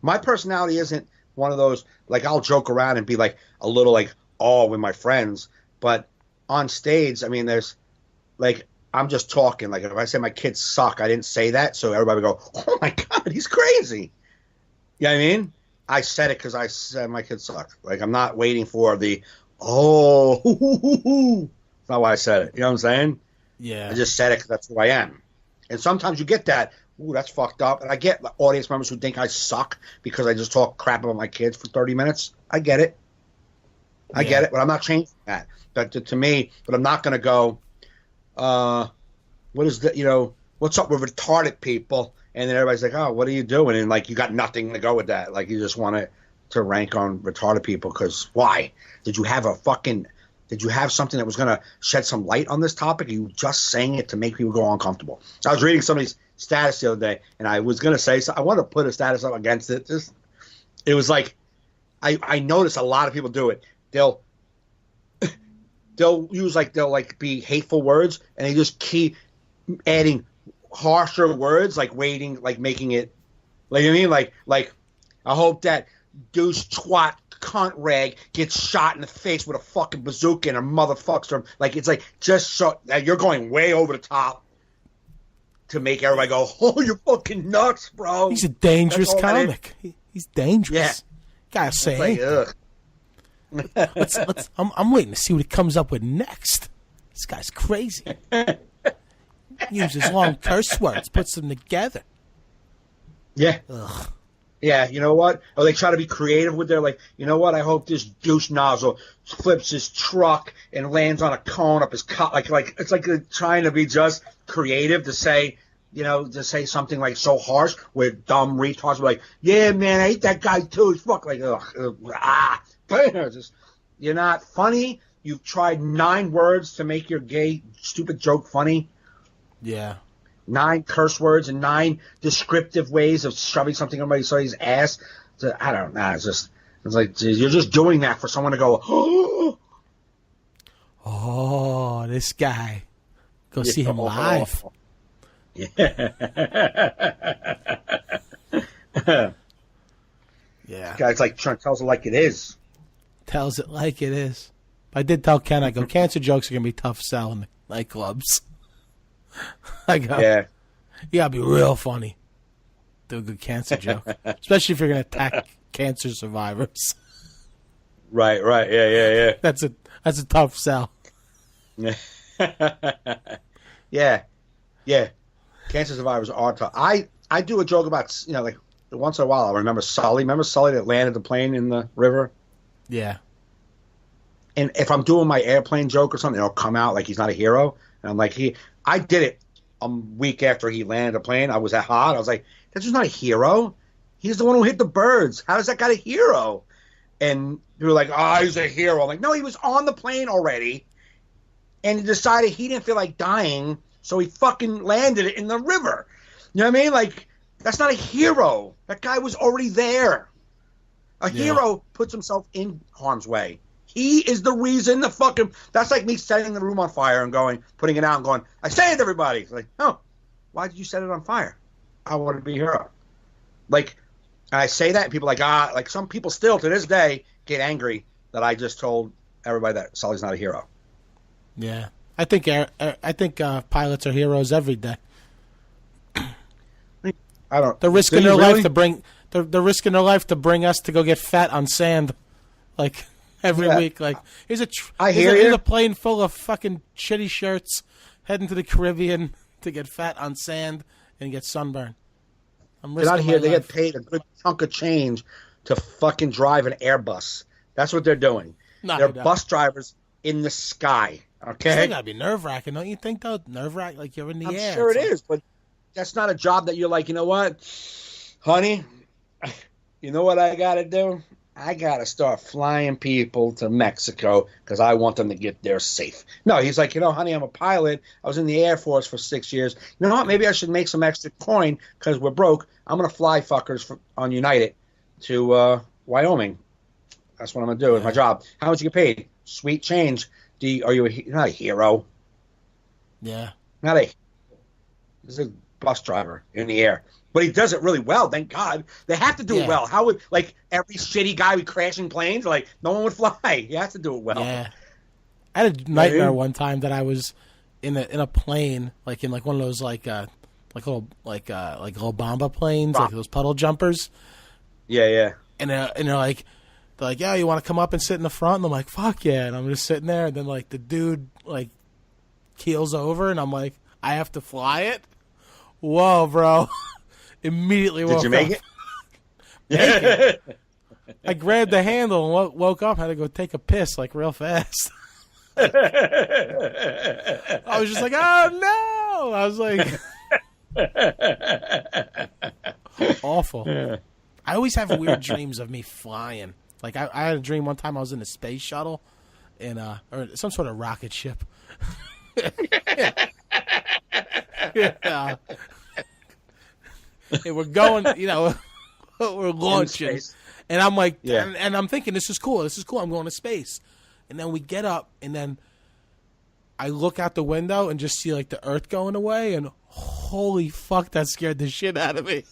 My personality isn't one of those, like I'll joke around and be like a little like, with my friends, but on stage, I mean, there's like, I'm just talking. Like if I say my kids suck, I didn't say that, so everybody would go, "Oh my God, he's crazy." You know what I mean? I said it because I said my kids suck. Like I'm not waiting for the, That's not why I said it. You know what I'm saying? Yeah. I just said it because that's who I am. And sometimes you get that, ooh, that's fucked up. And I get audience members who think I suck because I just talk crap about my kids for 30 minutes. I get it. I get it, but I'm not changing that. But to me, but I'm not going to go, what is the, what's up with retarded people? And then everybody's like, oh, what are you doing? And like, you got nothing to go with that. Like, you just want to rank on retarded people because why? Did you have something that was going to shed some light on this topic? Or are you just saying it to make people go uncomfortable? I was reading somebody's status the other day, and I was going to say, so I want to put a status up against it. It was like, I noticed a lot of people do it. They'll use they'll be hateful words, and they just keep adding harsher words, like waiting, like making it, like, you know what I mean? Like I hope that douche twat cunt rag gets shot in the face with a fucking bazooka and a motherfucks from, like, it's like just so you're going way over the top to make everybody go, oh, you're fucking nuts, bro. He's a dangerous comic. He's dangerous. Yeah. Gotta say. Like, ugh. I'm waiting to see what he comes up with next. This guy's crazy. Uses long curse words, puts them together. Yeah. Ugh. Yeah, you know what? Or they try to be creative with their, like, you know what? I hope this douche nozzle flips his truck and lands on a cone up his cut. Like it's like they're trying to be just creative to say, to say something like so harsh where dumb retards are like, yeah, man, I hate that guy too. He's fuck like, just, you're not funny. You've tried 9 words to make your gay, stupid joke funny. Yeah. 9 curse words and 9 descriptive ways of shoving something in somebody's ass. I don't know. It's like, you're just doing that for someone to go, oh, this guy. Go see him live. Yeah. Yeah. Guy's like trying to tell us it like it is. Tells it like it is. I did tell Ken, I go, cancer jokes are going to be tough sell in the nightclubs. I go, yeah. You got to be real funny. Do a good cancer joke. Especially if you're going to attack cancer survivors. Right. Yeah. That's a tough sell. Yeah. Yeah, yeah. Cancer survivors are tough. I do a joke about, like once in a while I remember Sully. Remember Sully that landed the plane in the river? Yeah. And if I'm doing my airplane joke or something, it'll come out like he's not a hero. And I'm like, I did it a week after he landed the plane. I was that hot. I was like, that's just not a hero. He's the one who hit the birds. How is that guy a hero? And they were like, he's a hero. I'm like, no, he was on the plane already. And he decided he didn't feel like dying, so he fucking landed it in the river. You know what I mean? Like, that's not a hero. That guy was already there. A hero puts himself in harm's way. He is the reason that's like me setting the room on fire and putting it out and going, I saved everybody. It's like, oh, why did you set it on fire? I want to be a hero. Like, I say that and people are like, like some people still to this day get angry that I just told everybody that Sully's not a hero. Yeah. I think pilots are heroes every day. I don't. They're risking their life to bring. They're risking their life to bring us to go get fat on sand, like every week. Like here's a plane full of fucking shitty shirts heading to the Caribbean to get fat on sand and get sunburn. They're not here. They get paid a good chunk of change to fucking drive an Airbus. That's what they're doing. They're bus drivers in the sky. Okay, it's gotta be nerve wracking, don't you think? Though nerve wracking, like you're in the air. I'm sure it is, but that's not a job that you're like, you know what, honey, you know what I got to do? I got to start flying people to Mexico because I want them to get there safe. No, he's like, honey, I'm a pilot. I was in the Air Force for 6 years. You know what? Maybe I should make some extra coin because we're broke. I'm going to fly fuckers on United to Wyoming. That's what I'm going to do with my job. How much you get paid? Sweet change. You're not a hero. Yeah. He's a bus driver in the air. But he does it really well, thank God. They have to do it well. How would, every shitty guy with crashing planes, no one would fly. You have to do it well. Yeah. I had a nightmare one time that I was in a plane, in one of those little Bomba planes, like those puddle jumpers. Yeah, yeah. And they're like, yeah, you want to come up and sit in the front? And I'm like, fuck yeah. And I'm just sitting there, and then the dude keels over, and I'm like, I have to fly it? Whoa, bro. Immediately woke up. Did you make it? Yeah. I grabbed the handle and woke up, had to go take a piss real fast. I was just like, oh no. I was like awful. Yeah. I always have weird dreams of me flying. I had a dream one time I was in a space shuttle or some sort of rocket ship. Yeah. And we're going, we're launching. And I'm like, and I'm thinking, this is cool. I'm going to space. And then we get up, and then I look out the window and just see the Earth going away. And holy fuck, that scared the shit out of me.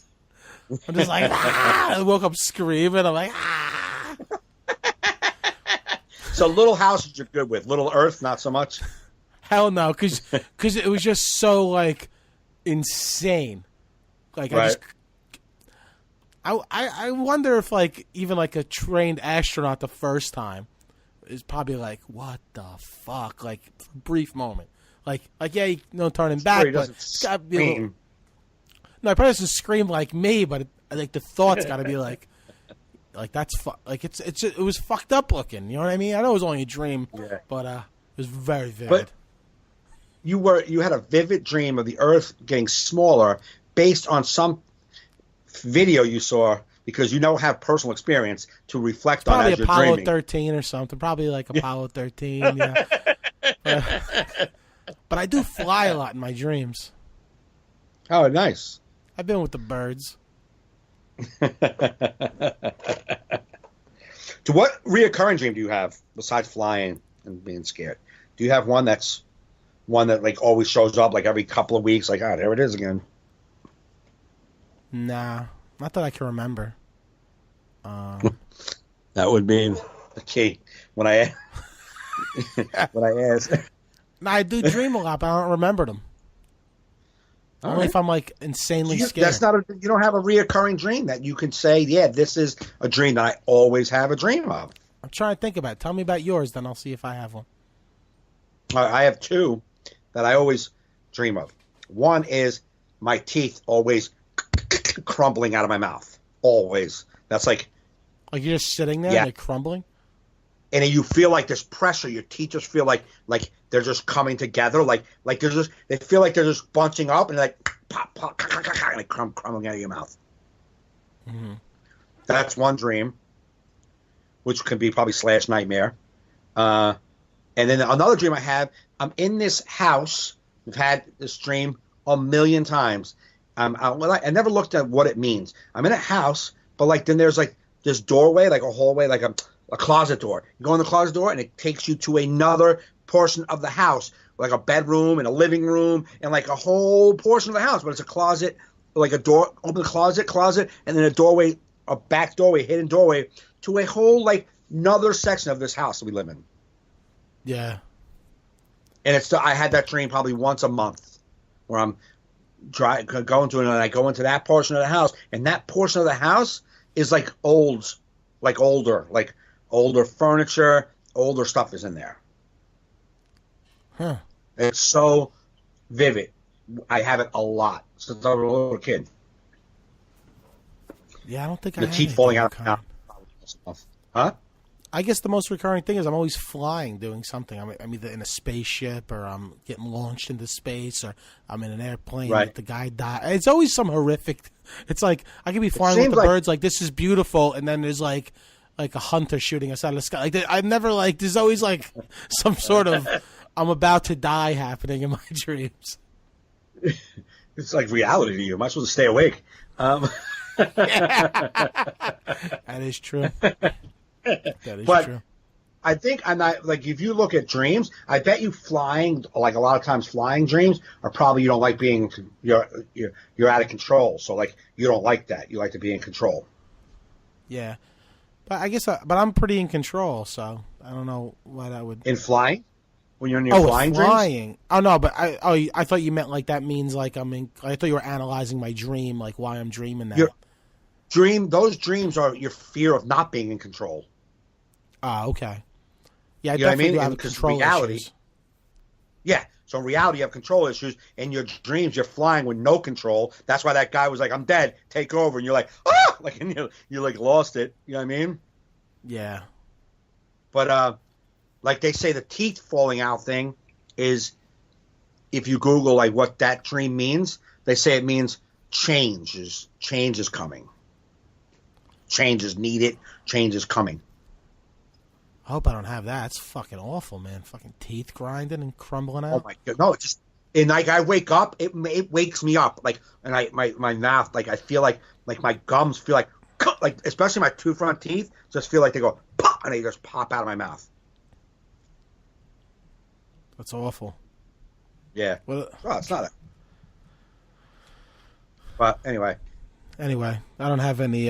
I'm just like, ah! I woke up screaming. I'm like, ah! So little houses you're good with. Little Earth, not so much? Hell no, because it was just so, insane. Right. I wonder if, even, a trained astronaut the first time is probably what the fuck? For a brief moment. Yeah, no turning back, but it's got to be a little... No, it probably doesn't scream like me, but the thoughts got to be that's it was fucked up looking. You know what I mean? I know it was only a dream, but it was very vivid. But you had a vivid dream of the Earth getting smaller based on some video you saw because you don't have personal experience to reflect on as you're Apollo dreaming. 13 or something. Probably Apollo 13. Yeah. But I do fly a lot in my dreams. Oh, nice. I've been with the birds. So what reoccurring dream do you have besides flying and being scared? Do you have one that always shows up every couple of weeks? There it is again. Nah, not that I can remember. That would be the key when I ask. Nah, I do dream a lot, but I don't remember them. Only if I'm insanely scared. That's not you don't have a reoccurring dream that you can say, yeah, this is a dream that I always have a dream of. I'm trying to think about it. Tell me about yours, then I'll see if I have one. I have two. that I always dream of. One is my teeth always crumbling out of my mouth. Always. That's like you're just sitting there, like crumbling? And you feel like there's pressure. Your teeth just feel like they're just coming together. Like they feel like they're just bunching up and like pop, pop, and like crumbling out of your mouth. Mm-hmm. That's one dream, which can be probably / nightmare. And then another dream I have, I'm in this house. We've had this dream a million times. I never looked at what it means. I'm in a house, but like then there's like this doorway, like a hallway, like a closet door. You go in the closet door, and it takes you to another portion of the house, like a bedroom and a living room and like a whole portion of the house. But it's a closet, like a door, open the closet, and then a doorway, a back doorway, hidden doorway to a whole like another section of this house that we live in. Yeah. And I had that dream probably once a month, where I'm going to it, and I go into that portion of the house, and that portion of the house is like older furniture, older stuff is in there. Huh. It's so vivid. I have it a lot since I was a little kid. Yeah, I don't think I the have teeth falling out. Huh? I guess the most recurring thing is I'm always flying, doing something. I'm either in a spaceship, or I'm getting launched into space, or I'm in an airplane. Right. Like the guy died. It's always some horrific. It's like I could be flying with the birds, like this is beautiful, and then there's like a hunter shooting us out of the sky. Like I'm never like there's always like some sort of I'm about to die happening in my dreams. It's like reality to you. Am I supposed to stay awake? That is true. That is true. I think I'm not like if you look at dreams, I bet you flying, like a lot of times flying dreams are probably you don't like being you're out of control. So like you don't like that. You like to be in control. Yeah, but I guess but I'm pretty in control, so I don't know what I would in flying. When you're in your flying dreams? Oh no, but I thought you meant like that means like I thought you were analyzing my dream, like why I'm dreaming that. Those dreams are your fear of not being in control. Ah, okay. Yeah, I you know definitely what I mean? have control reality, issues. Yeah, so in reality you have control issues. In your dreams you're flying with no control. That's why that guy was like, "I'm dead, take over," and you're like, "Ah!" Like and you like lost it. You know what I mean? Yeah. But like they say, the teeth falling out thing is, if you Google like what that dream means, they say it means change is coming. Change is needed. Change is coming. I hope I don't have that. It's fucking awful, man. Fucking teeth grinding and crumbling out. Oh my god, no! It's just and like I wake up, it wakes me up like, and my mouth like I feel like my gums feel like especially my two front teeth just feel like they go pop and they just pop out of my mouth. That's awful. Yeah. Well, it's not. But anyway. Anyway, I don't have any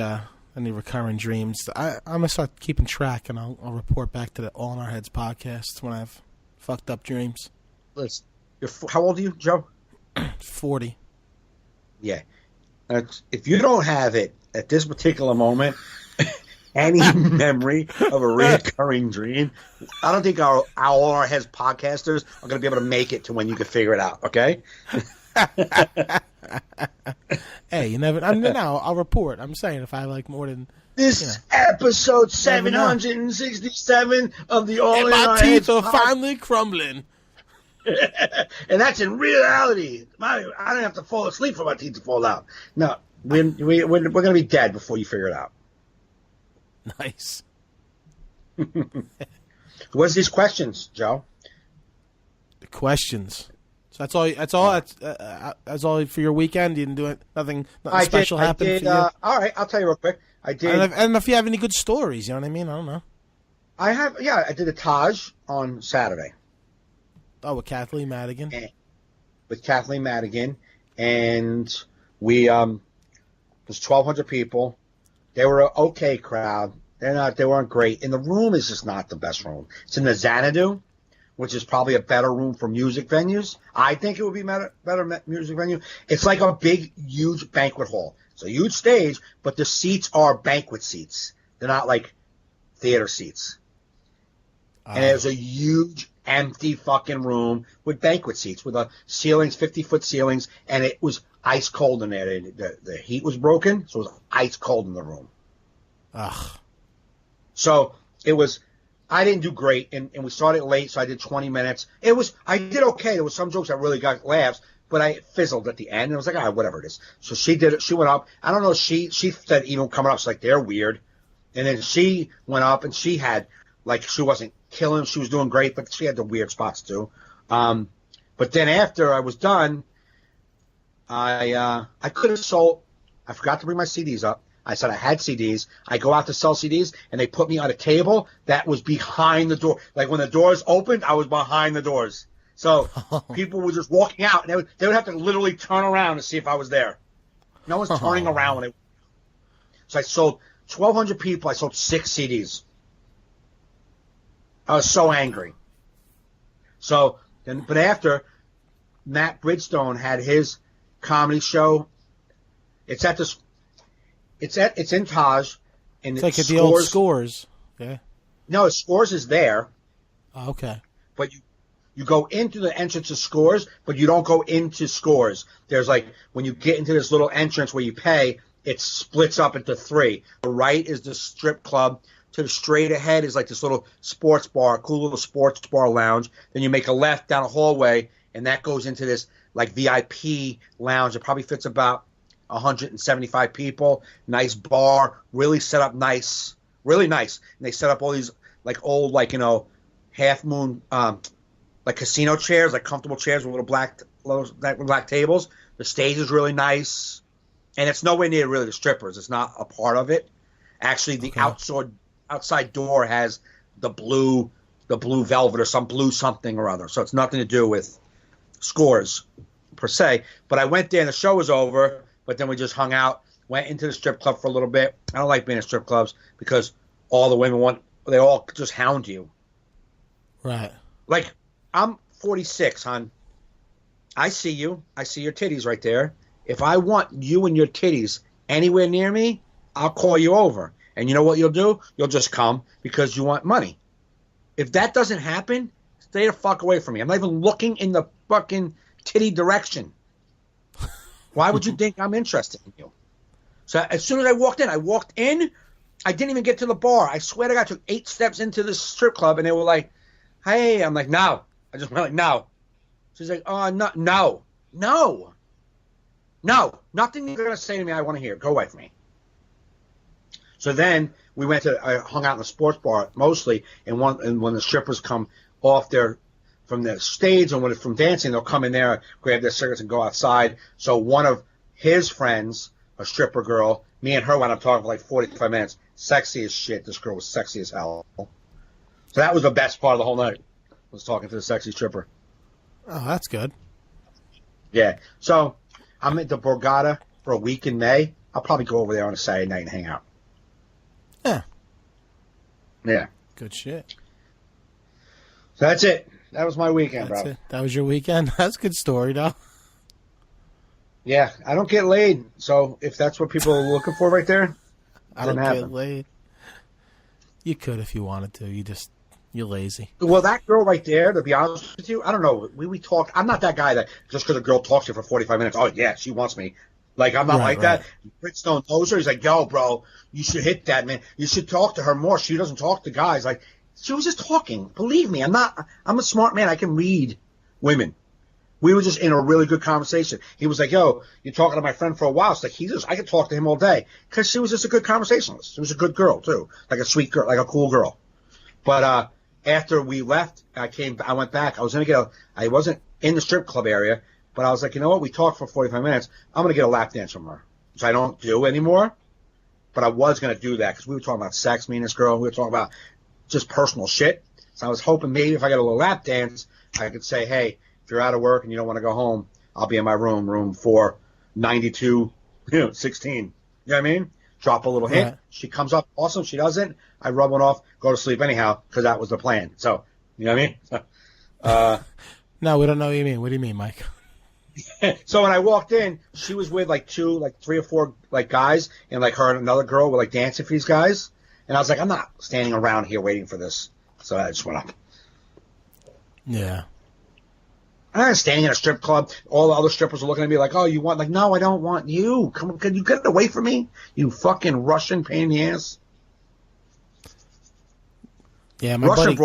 recurring dreams. I'm gonna start keeping track, and I'll report back to the All in Our Heads podcast when I have fucked up dreams. Listen, how old are you, Joe? 40. Yeah. If you don't have it at this particular moment, any memory of a recurring dream, I don't think our All in Our Heads podcasters are going to be able to make it to when you can figure it out. Okay. Hey, you never. I'll report. I'm saying if I like more than this episode 767 of the All in Our Heads. My teeth are finally crumbling. And that's in reality. I don't have to fall asleep for my teeth to fall out. No, we're going to be dead before you figure it out. Nice. What's these questions, Joe? The questions. So that's all for your weekend. You didn't do it. Nothing special happened for you. All right, I'll tell you real quick. I did. And if you have any good stories, you know what I mean. I don't know. I have. Yeah, I did a Taj on Saturday. Oh, with Kathleen Madigan. And we there's 1,200 people. They were an okay crowd. They weren't great. And the room is just not the best room. It's in the Xanadu, which is probably a better room for music venues. I think it would be better music venue. It's like a big, huge banquet hall. It's a huge stage, but the seats are banquet seats. They're not like theater seats. And it was a huge empty fucking room with banquet seats with the ceilings, 50-foot ceilings, and it was ice cold in there. The heat was broken, so it was ice cold in the room. Ugh. So it was, I didn't do great, and we started late, so I did 20 minutes. I did okay. There was some jokes that really got laughs, but I fizzled at the end, and I was like, whatever it is. So she did it. She went up. I don't know. She said, even coming up, she's like, they're weird. And then she went up, and she had, like, she wasn't killing. She was doing great, but she had the weird spots too. But then after I was done, I could have sold. I forgot to bring my CDs up. I said I had CDs. I go out to sell CDs, and they put me on a table that was behind the door. Like when the doors opened, I was behind the doors. So people were just walking out, and they would have to literally turn around to see if I was there. No one's turning around when So I sold 1,200 people. I sold 6 CDs. I was so angry. So, but after, Matt Bridgestone had his comedy show. It's in Taj. And it's like at the old Scores. Yeah. No, Scores is there. Oh, okay. But you go into the entrance of Scores, but you don't go into Scores. There's like, when you get into this little entrance where you pay, it splits up into 3. The right is the strip club. To the straight ahead is like this little sports bar, cool little sports bar lounge. Then you make a left down a hallway, and that goes into this like VIP lounge. It probably fits about 175 people. Nice bar, really set up nice, really nice. And they set up all these like old, like, half moon, like casino chairs, like comfortable chairs with little black tables. The stage is really nice, and it's nowhere near really the strippers. It's not a part of it. Actually, the outside door has the blue velvet or some blue something or other. So it's nothing to do with Scores per se. But I went there and the show was over, but then we just hung out, went into the strip club for a little bit. I don't like being in strip clubs because all the women they all just hound you. Right. Like, I'm 46, hon. I see you. I see your titties right there. If I want you and your titties anywhere near me, I'll call you over. And you know what you'll do? You'll just come because you want money. If that doesn't happen, stay the fuck away from me. I'm not even looking in the fucking titty direction. Why would you think I'm interested in you? So as soon as I walked in, I didn't even get to the bar. I swear to God, I took 8 steps into the strip club, and they were like, hey. I'm like, no. I just went like, no. She's like, oh, no. Nothing you're going to say to me I want to hear. Go away from me. So then I hung out in the sports bar mostly, and when the strippers come off from the stage and from dancing, they'll come in there, grab their cigarettes, and go outside. So one of his friends, a stripper girl, me and her wound up talking for like 45 minutes. Sexy as shit. This girl was sexy as hell. So that was the best part of the whole night, was talking to the sexy stripper. Oh, that's good. Yeah. So I'm at the Borgata for a week in May. I'll probably go over there on a Saturday night and hang out. Yeah. Good shit. So that's it. That was my weekend, bro. It. That was your weekend? That's a good story, though. Yeah. I don't get laid, so if that's what people are looking for right there, I don't get laid. You could if you wanted to. You're lazy. Well, that girl right there, to be honest with you, I don't know. We talked. I'm not that guy that just because a girl talks to you for 45 minutes, oh, yeah, she wants me. Like, I'm not that. Bridgestone knows her. He's like, yo, bro, you should hit that, man. You should talk to her more. She doesn't talk to guys. Like, she was just talking. Believe me, I'm a smart man. I can read women. We were just in a really good conversation. He was like, yo, you're talking to my friend for a while. It's like, I could talk to him all day. Because she was just a good conversationalist. She was a good girl, too. Like a sweet girl, like a cool girl. But after we left, I went back. I wasn't in the strip club area. But I was like, you know what? We talked for 45 minutes. I'm going to get a lap dance from her, which I don't do anymore. But I was going to do that because we were talking about sex, me and this girl. We were talking about just personal shit. So I was hoping maybe if I got a little lap dance, I could say, hey, if you're out of work and you don't want to go home, I'll be in my room 492, 16. You know what I mean? Drop a little hint. Yeah. She comes up. Awesome. She doesn't. I rub one off, go to sleep anyhow because that was the plan. So, you know what I mean? No, we don't know what you mean. What do you mean, Mike? So when I walked in, she was with like 3 or 4 like guys, and like her and another girl were like dancing for these guys. And I was like, I'm not standing around here waiting for this. So I just went up. Yeah. I'm standing in a strip club. All the other strippers are looking at me like, "Oh, you want?" Like, no, I don't want you. Come on, can you get away from me? You fucking Russian pain in the ass. Yeah, my buddy,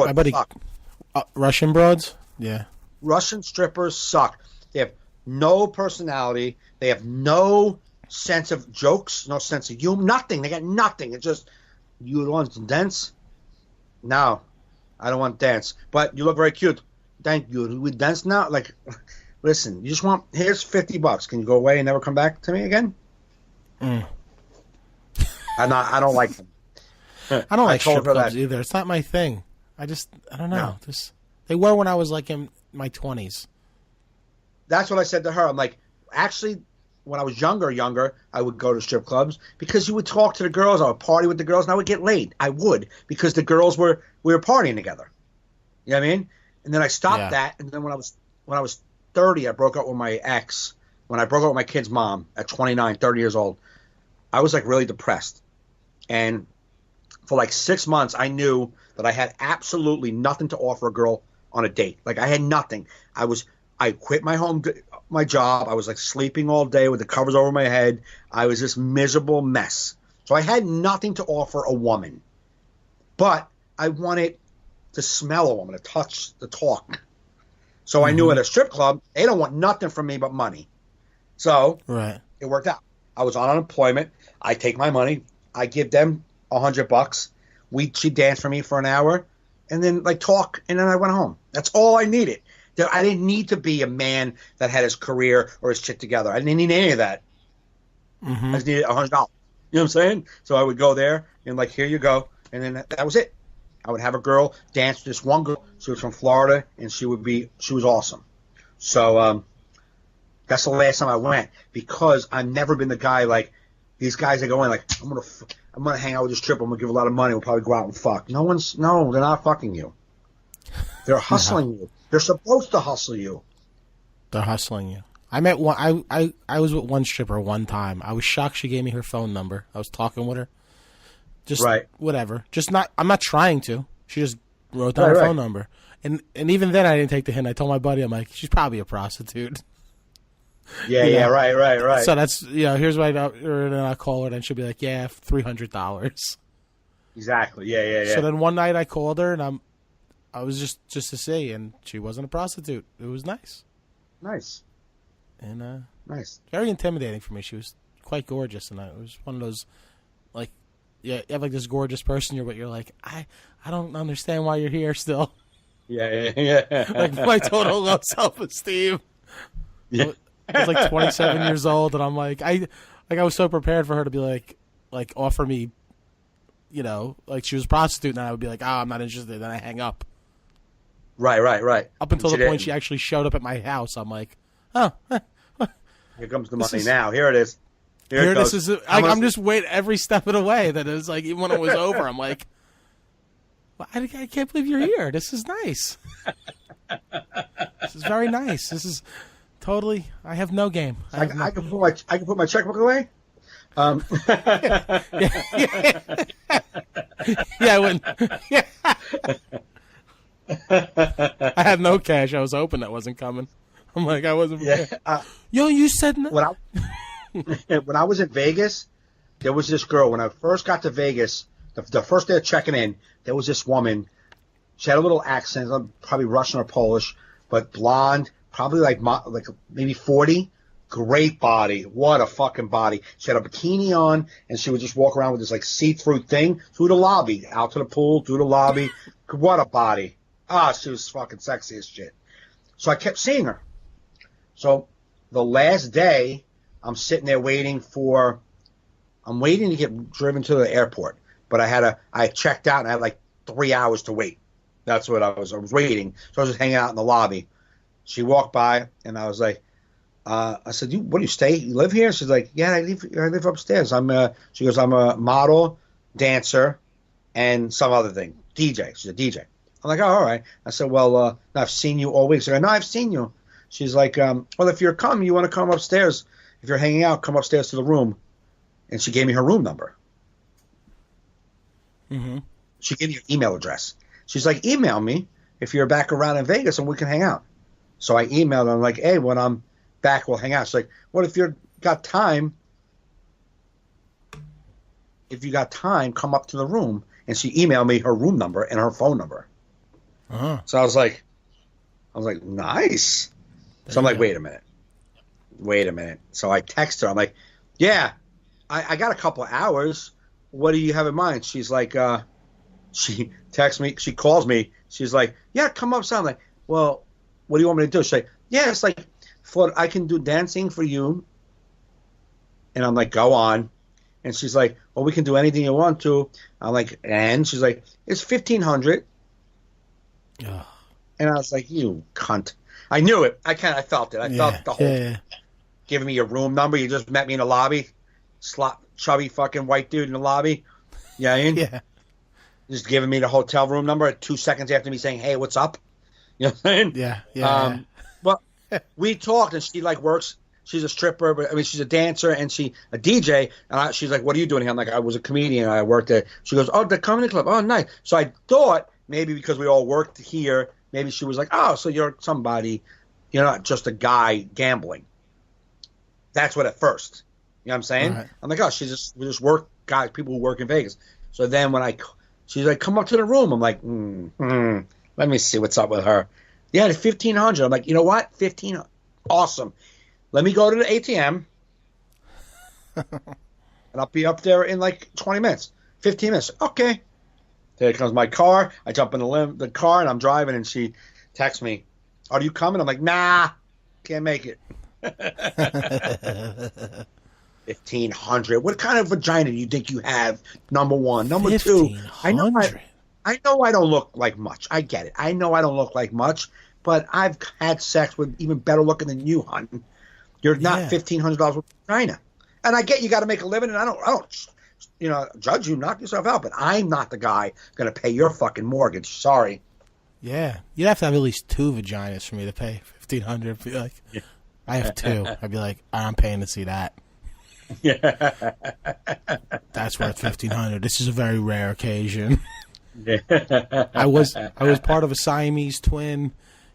Russian broads. Yeah. Russian strippers suck. They have no personality. They have no sense of jokes, no sense of humor, nothing. They got nothing. It's just, you want to dance? No, I don't want to dance. But you look very cute. Thank you. We dance now? Like, listen, you just want, here's $50. Can you go away and never come back to me again? I don't like them. I don't like strip clubs either. It's not my thing. I don't know. No. They were when I was like in my 20s. That's what I said to her. I'm like, actually, when I was younger, I would go to strip clubs because you would talk to the girls. I would party with the girls, and I would get laid. I would, because the girls we were partying together. You know what I mean? And then I stopped that. And then when I was 30, I broke up with my ex. When I broke up with my kid's mom at 29, 30 years old, I was like really depressed. And for like 6 months, I knew that I had absolutely nothing to offer a girl on a date. Like, I had nothing. I quit my job. I was like sleeping all day with the covers over my head. I was this miserable mess. So I had nothing to offer a woman. But I wanted to smell a woman, to touch, to talk. So I knew at a strip club, they don't want nothing from me but money. So it worked out. I was on unemployment. I take my money. I give them $100. She danced for me for an hour, and then like talk, and then I went home. That's all I needed. I didn't need to be a man that had his career or his shit together. I didn't need any of that. I just needed $100. You know what I'm saying? So I would go there and like, here you go, and then that was it. I would have a girl dance with this one girl. She was from Florida, and she was awesome. So that's the last time I went, because I've never been the guy like these guys that go in like, I'm gonna hang out with this stripper. I'm gonna give a lot of money. We'll probably go out and fuck. No, they're not fucking you. They're hustling you. They're supposed to hustle you. They're hustling you. I met one. I was with one stripper one time. I was shocked she gave me her phone number. I was talking with her. Just whatever. I'm not trying to. She just wrote down her phone number. And even then I didn't take the hint. I told my buddy, I'm like, she's probably a prostitute. Yeah, right. So that's, here's what I call her, and she'll be like, yeah, $300. Exactly. Yeah. So then one night I called her, and I was just to see, and she wasn't a prostitute. It was nice. Nice. And nice. Very intimidating for me. She was quite gorgeous, and it was one of those, like, you have like this gorgeous person, you're like, I don't understand why you're here still. Yeah. Like my total low self-esteem. Yeah. I was like 27 years old, and I'm like, I was so prepared for her to be like offer me, like she was a prostitute, and I would be like, I'm not interested. Then I hang up. Right. Up until the point she actually showed up at my house, I'm like, oh. Here comes the money now. Here it is. Here it is. I'm just waiting every step of the way. That it was like, even when it was over, I'm like, well, I can't believe you're here. This is nice. This is very nice. This is totally. I have no game. I can put my checkbook away. Yeah, I wouldn't. Yeah. I had no cash. I was hoping that wasn't coming. I'm like, I wasn't. Yeah. You said no. When I was in Vegas, there was this girl. When I first got to Vegas, the first day of checking in, there was this woman. She had a little accent, probably Russian or Polish, but blonde, probably like maybe 40. Great body. What a fucking body. She had a bikini on, and she would just walk around with this like see-through thing through the lobby, out to the pool, through the lobby. What a body. She was fucking sexy as shit. So I kept seeing her. So the last day, I'm sitting there waiting to get driven to the airport. But I checked out, and I had like 3 hours to wait. That's what I was waiting. So I was just hanging out in the lobby. She walked by, and I was like, I said, you live here? She's like, yeah, I live upstairs. She goes, I'm a model, dancer, and some other thing. DJ. She's a DJ. I'm like, oh, all right. I said, well, I've seen you all week. She's like, no, I've seen you. She's like, well, if you want to come upstairs, if you're hanging out, come upstairs to the room. And she gave me her room number. Mm-hmm. She gave me her email address. She's like, email me, if you're back around in Vegas and we can hang out. So I emailed her. I'm like, hey, when I'm back, we'll hang out. She's like, what if you've got time? If you got time, come up to the room. And she emailed me her room number and her phone number. Uh-huh. So I was like, nice. So I'm like, wait a minute. So I text her. I'm like, yeah, I got a couple of hours. What do you have in mind? She's like, she texts me. She calls me. She's like, yeah, come up. So I'm like, well, what do you want me to do? She's like, yeah, it's like, I can do dancing for you. And I'm like, go on. And she's like, well, we can do anything you want to. I'm like, and she's like, it's $1,500. Oh. And I was like, you cunt. I knew it. I felt it. I felt the whole giving me your room number. You just met me in the lobby. Chubby fucking white dude in the lobby. Yeah, yeah. Just giving me the hotel room number 2 seconds after me saying, hey, what's up? You know what I'm saying? Yeah. But we talked, and she like works. She's a stripper, but I mean, she's a dancer and a DJ. And she's like, what are you doing here? I'm like, I was a comedian. I worked there. She goes, oh, the comedy club. Oh, nice. So I thought maybe because we all worked here, maybe she was like, oh, so you're somebody, you're not just a guy gambling. That's what at first. You know what I'm saying? Right. I'm like, oh, we just work guys, people who work in Vegas. So then she's like, come up to the room. I'm like, let me see what's up with her. Yeah, the $1,500. I'm like, you know what? $1,500. Awesome. Let me go to the ATM, and I'll be up there in like 20 minutes, 15 minutes. Okay. There comes my car. I jump in the car, and I'm driving, and she texts me, are you coming? I'm like, nah, can't make it. $1,500. What kind of vagina do you think you have? Number one. Number two, I know I don't look like much. I get it. I know I don't look like much, but I've had sex with even better looking than you, hon. You're not $1,500 worth of vagina. And I get you got to make a living, and I don't judge you, knock yourself out, but I'm not the guy going to pay your fucking mortgage. Sorry. Yeah. You'd have to have at least 2 vaginas for me to pay $1,500. Be like, I have 2. I'd be like, I'm paying to see that. Yeah. That's worth $1,500. This is a very rare occasion. Yeah. I was part of a Siamese twin,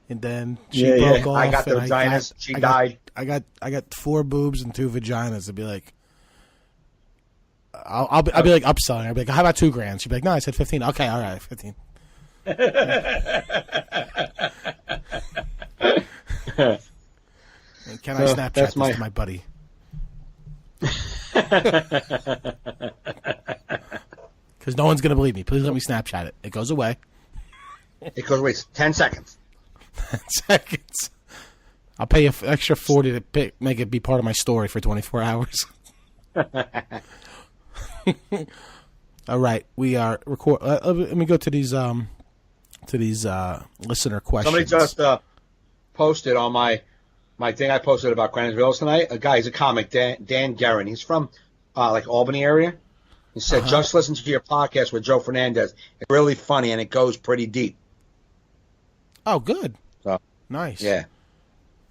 and then she broke off. I got the vaginas. She died. I got 4 boobs and 2 vaginas. I'd be like, I'll be like upselling. I'd be like, how about $2,000? She'd be like, no, I said 15. Okay, all right, 15. Can I Snapchat this to my buddy? Because no one's gonna believe me. Please let me Snapchat it. It goes away. It goes away. 10 seconds. 10 seconds. I'll pay you extra $40 to make it be part of my story for 24 hours. All right, we are record. Let me go to these listener questions. Somebody just posted on my thing I posted about Greenwich Village tonight. A guy, he's a comic, Dan Guerin. He's from like Albany area. He said, just listen to your podcast with Joe Fernandez. It's really funny and it goes pretty deep. Oh, good. So, nice. Yeah.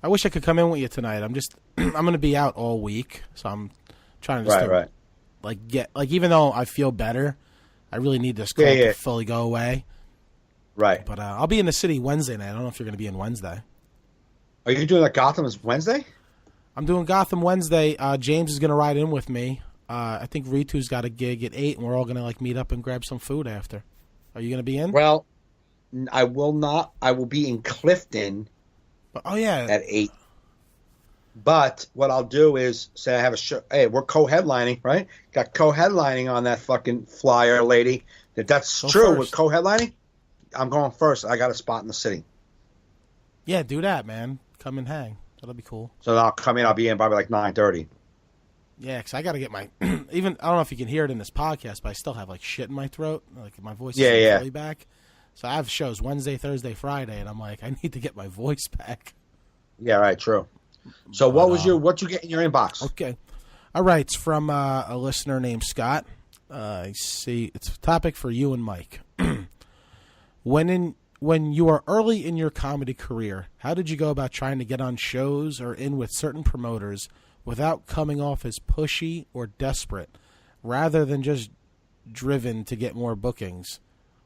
I wish I could come in with you tonight. I'm going to be out all week, so I'm trying to even though I feel better, I really need this cold to fully go away. Right. But I'll be in the city Wednesday night. I don't know if you're going to be in Wednesday. Are you doing like Gotham Wednesday? I'm doing Gotham Wednesday. James is going to ride in with me. I think Ritu's got a gig at 8, and we're all going to like meet up and grab some food after. Are you going to be in? Well, I will not. I will be in Clifton. Oh yeah, at 8. But what I'll do is say I have a show. Hey, we're co-headlining, right? Got co-headlining on that fucking flyer, lady. If that's true first. With co-headlining, I'm going first. I got a spot in the city. Yeah, do that, man. Come and hang. That'll be cool. So I'll come in. I'll be in probably like 9:30. Yeah, because I got to get my even. I don't know if you can hear it in this podcast, but I still have like shit in my throat. Like my voice is fully back. So I have shows Wednesday, Thursday, Friday, and I'm like, I need to get my voice back. Yeah, right. True. So what you get in your inbox? Okay. All right. It's from a listener named Scott. I see it's a topic for you and Mike. When you are early in your comedy career, how did you go about trying to get on shows or in with certain promoters without coming off as pushy or desperate, rather than just driven to get more bookings?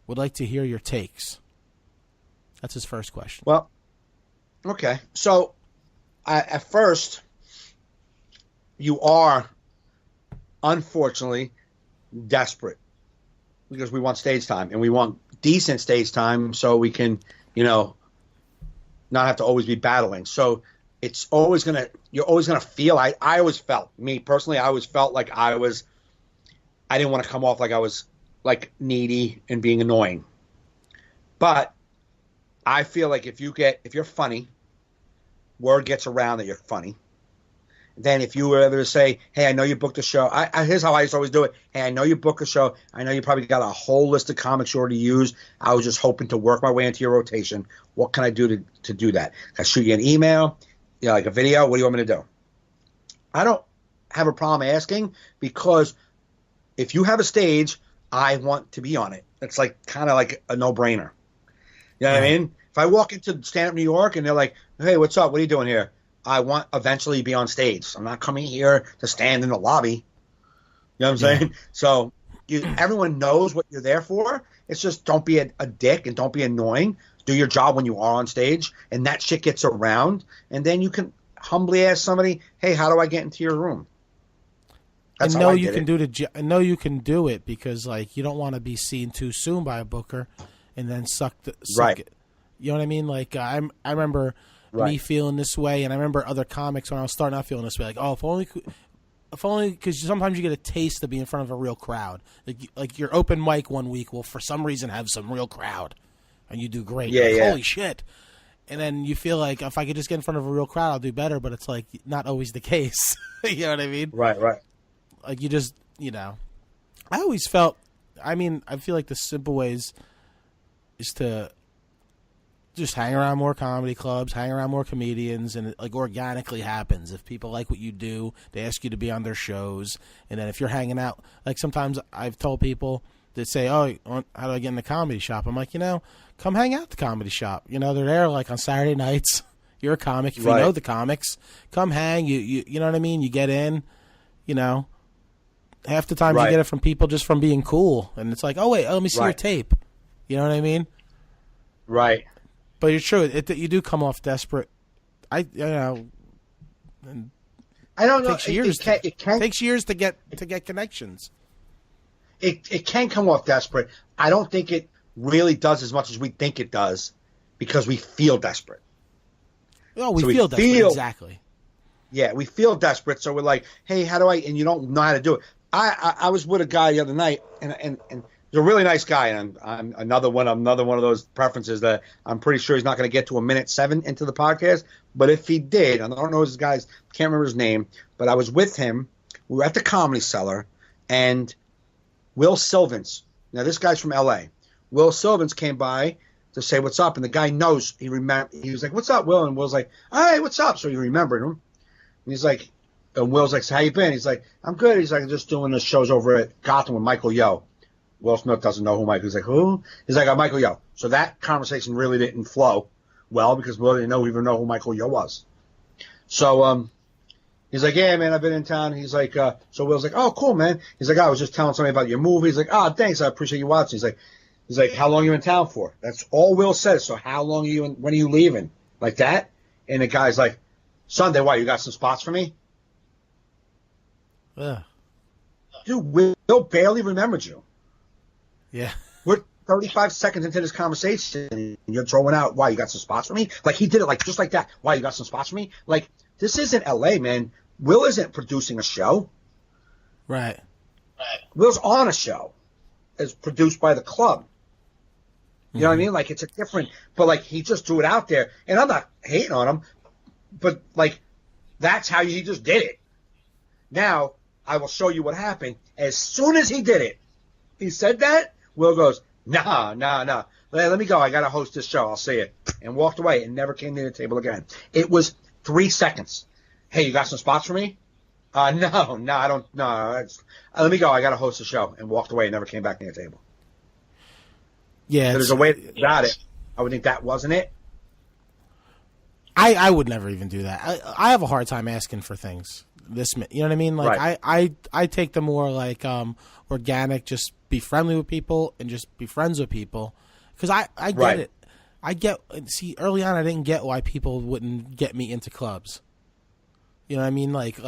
Would like to hear your takes. That's his first question. Well, okay. So, at first, you are, unfortunately, desperate because we want stage time and we want decent stage time so we can, not have to always be battling. So it's always you're always going to feel, I always felt, me personally, I always felt like I didn't want to come off like I was like needy and being annoying. But I feel like if you're funny, word gets around that you're funny. Then if you were ever to say, hey, I know you booked a show. Here's how I used to always do it. Hey, I know you booked a show. I know you probably got a whole list of comics you already use. I was just hoping to work my way into your rotation. What can I do to do that? Can I shoot you an email? Like a video? What do you want me to do? I don't have a problem asking because if you have a stage, I want to be on it. It's like kind of like a no-brainer. You know what I mean? If I walk into Stand Up New York and they're like, hey, what's up? What are you doing here? I want eventually to be on stage. I'm not coming here to stand in the lobby. You know what I'm saying? So everyone knows what you're there for. It's just don't be a dick and don't be annoying. Do your job when you are on stage, and that shit gets around. And then you can humbly ask somebody, hey, how do I get into your room? That's I know you can do it because like you don't want to be seen too soon by a booker and then suck it. You know what I mean? Like I remember me feeling this way, and I remember other comics when I was starting out feeling this way. Like, oh, if only because sometimes you get a taste to be in front of a real crowd. Like your open mic one week will for some reason have some real crowd, and you do great. Yeah. Holy shit! And then you feel like if I could just get in front of a real crowd, I'll do better. But it's like not always the case. You know what I mean? Right. Like you just, I always felt. I mean, I feel like the simple ways is to just hang around more comedy clubs, hang around more comedians, and it like organically happens. If people like what you do, they ask you to be on their shows. And then if you're hanging out, like sometimes I've told people that say, oh, how do I get in the comedy shop? I'm like, come hang out at the comedy shop. They're there like on Saturday nights. You're a comic. If you know the comics, come hang. You know what I mean? You get in, half the time you get it from people just from being cool. And it's like, oh, wait, let me see your tape. You know what I mean? Right. But you're true. You do come off desperate. I don't know. It takes years to get connections. It can come off desperate. I don't think it really does as much as we think it does because we feel desperate. Oh, we feel desperate. Exactly. Yeah, we feel desperate. So we're like, hey, how do I? And you don't know how to do it. I was with a guy the other night, and he's a really nice guy, and I'm another one of those preferences that I'm pretty sure he's not going to get to 1:07 into the podcast. But if he did, I don't know his guy's, can't remember his name, but I was with him. We were at the Comedy Cellar, and Will Sylvans. Now this guy's from L.A. Will Sylvans came by to say what's up, and the guy knows he was like, "What's up, Will?" And Will's like, "Hey, what's up?" So he remembered him, and he's like, and Will's like, "So how you been?" He's like, "I'm good." He's like, "I'm just doing the shows over at Gotham with Michael Yo." Will Smith doesn't know who Michael. He's like, who? He's like, Michael Yo. So that conversation really didn't flow well because Will didn't even know who Michael Yo was. So he's like, yeah, man, I've been in town. He's like, so Will's like, oh, cool, man. He's like, I was just telling somebody about your movie. He's like, oh, thanks, I appreciate you watching. He's like, how long are you in town for? That's all Will says. So how long are you? When are you leaving? Like that? And the guy's like, Sunday. Why? You got some spots for me? Yeah. Dude, Will barely remembered you. Yeah. We're 35 seconds into this conversation, and you're throwing out, why, you got some spots for me? Like, he did it, like, just like that. Why, you got some spots for me? Like, this isn't L.A., man. Will isn't producing a show. Right. Will's on a show. It's produced by the club. You know what I mean? Like, it's a different, but, like, he just threw it out there. And I'm not hating on him, but, like, that's how he just did it. Now, I will show you what happened. As soon as he did it, he said that, Will goes, nah. Let me go. I got to host this show. I'll see it. And walked away and never came near the table again. It was 3 seconds. Hey, you got some spots for me? No, I don't. No, let me go. I got to host the show. And walked away and never came back near the table. Yeah. There's a way about it. I would think that wasn't it. I would never even do that. I have a hard time asking for things. You know what I mean? Like I take the more like organic, just be friendly with people and just be friends with people. Because I get it. early on I didn't get why people wouldn't get me into clubs. You know what I mean? Like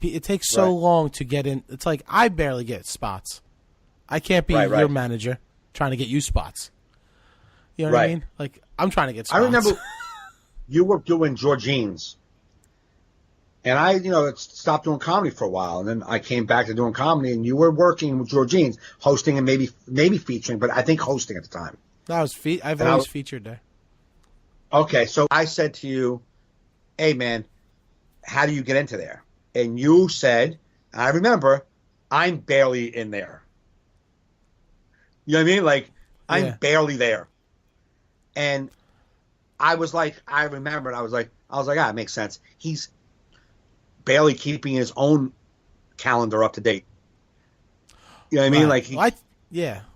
it takes so long to get in. It's like I barely get spots. I can't be your manager trying to get you spots. You know what I mean? Like I'm trying to get spots. I remember you were doing Georgine's. And I, stopped doing comedy for a while, and then I came back to doing comedy, and you were working with Georgine's, hosting and maybe featuring, but I think hosting at the time. I've always featured there. Okay, so I said to you, hey, man, how do you get into there? And you said, I remember, I'm barely in there. You know what I mean? Like, I'm barely there. And I was like, I remembered, I was like, it makes sense. He's barely keeping his own calendar up to date. You know what I mean? Like,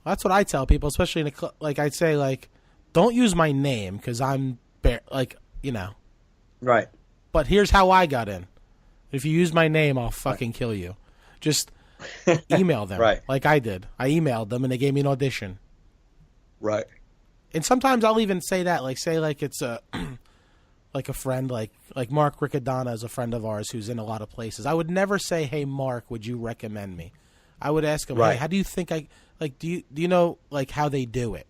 that's what I tell people, especially in like I'd say, like, don't use my name because I'm right. But here's how I got in. If you use my name, I'll fucking kill you. Just email them, like I did. I emailed them and they gave me an audition. Right. And sometimes I'll even say that, like, say like it's a. Like a friend, like Mark Riccadonna is a friend of ours who's in a lot of places. I would never say, "Hey, Mark, would you recommend me?" I would ask him, "Hey, how do you think I like? Do you know like how they do it?"